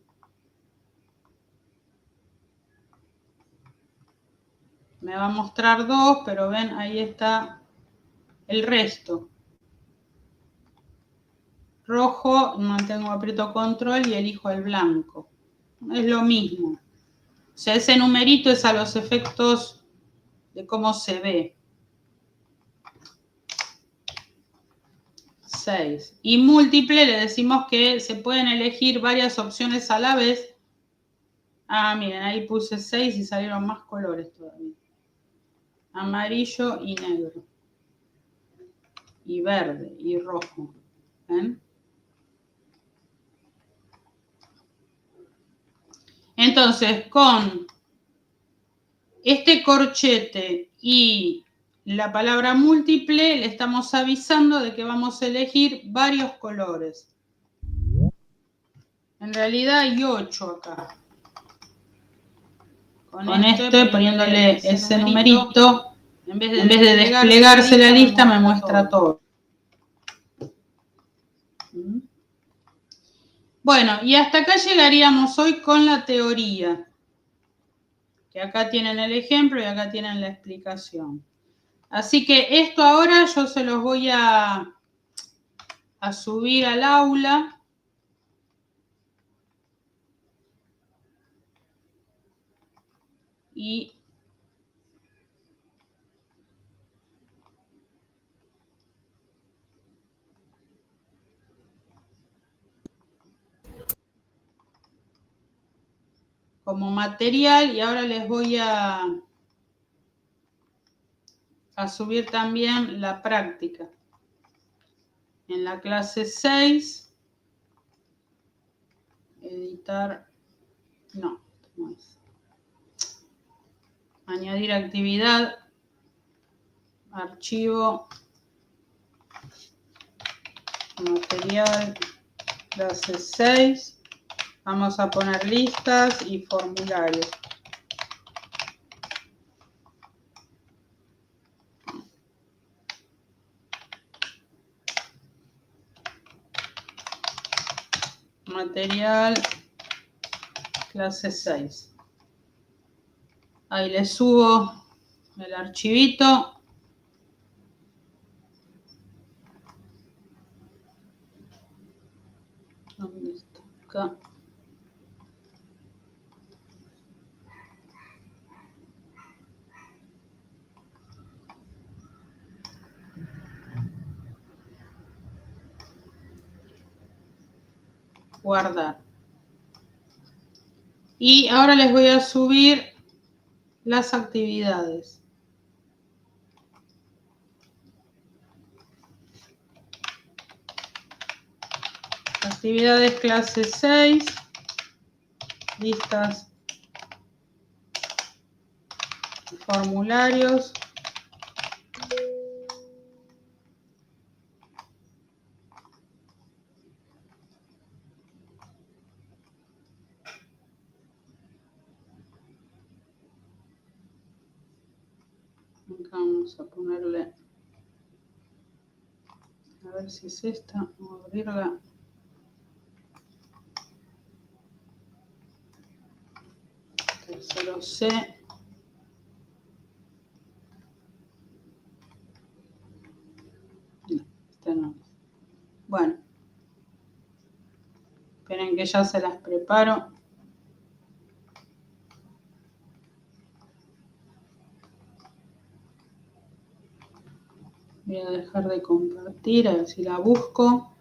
Me va a mostrar 2, pero ven, ahí está el resto. Rojo, mantengo aprieto control y elijo el blanco. Es lo mismo. O sea, ese numerito es a los efectos de cómo se ve. 6. Y múltiple le decimos que se pueden elegir varias opciones a la vez. Ah, miren, ahí puse 6 y salieron más colores todavía. Amarillo y negro. Y verde y rojo. ¿Ven? Entonces, con este corchete y la palabra múltiple, le estamos avisando de que vamos a elegir varios colores. En realidad hay 8 acá. Con este, poniéndole ese numerito, en vez de desplegarse la lista, me muestra todo. Bueno, y hasta acá llegaríamos hoy con la teoría. Que acá tienen el ejemplo y acá tienen la explicación. Así que esto ahora yo se los voy a subir al aula. Y como material y ahora les voy a subir también la práctica. En la clase 6, editar, no es. Añadir actividad, archivo, material, clase 6. Vamos a poner listas y formularios. Material, clase 6. Ahí le subo el archivito. ¿Dónde está? Acá. Guardar. Y ahora les voy a subir las actividades. Actividades clase 6, listas, formularios. Acá vamos a ponerle, a ver si es esta, vamos a abrirla. Tercero C. No, esta no. Bueno. Esperen que ya se las preparo. Voy a dejar de compartir, a ver si la busco.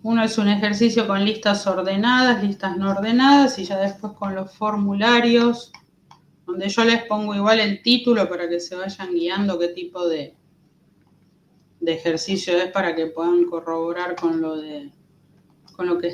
Uno es un ejercicio con listas ordenadas, listas no ordenadas y ya después con los formularios, donde yo les pongo igual el título para que se vayan guiando qué tipo de ejercicio es para que puedan corroborar con lo que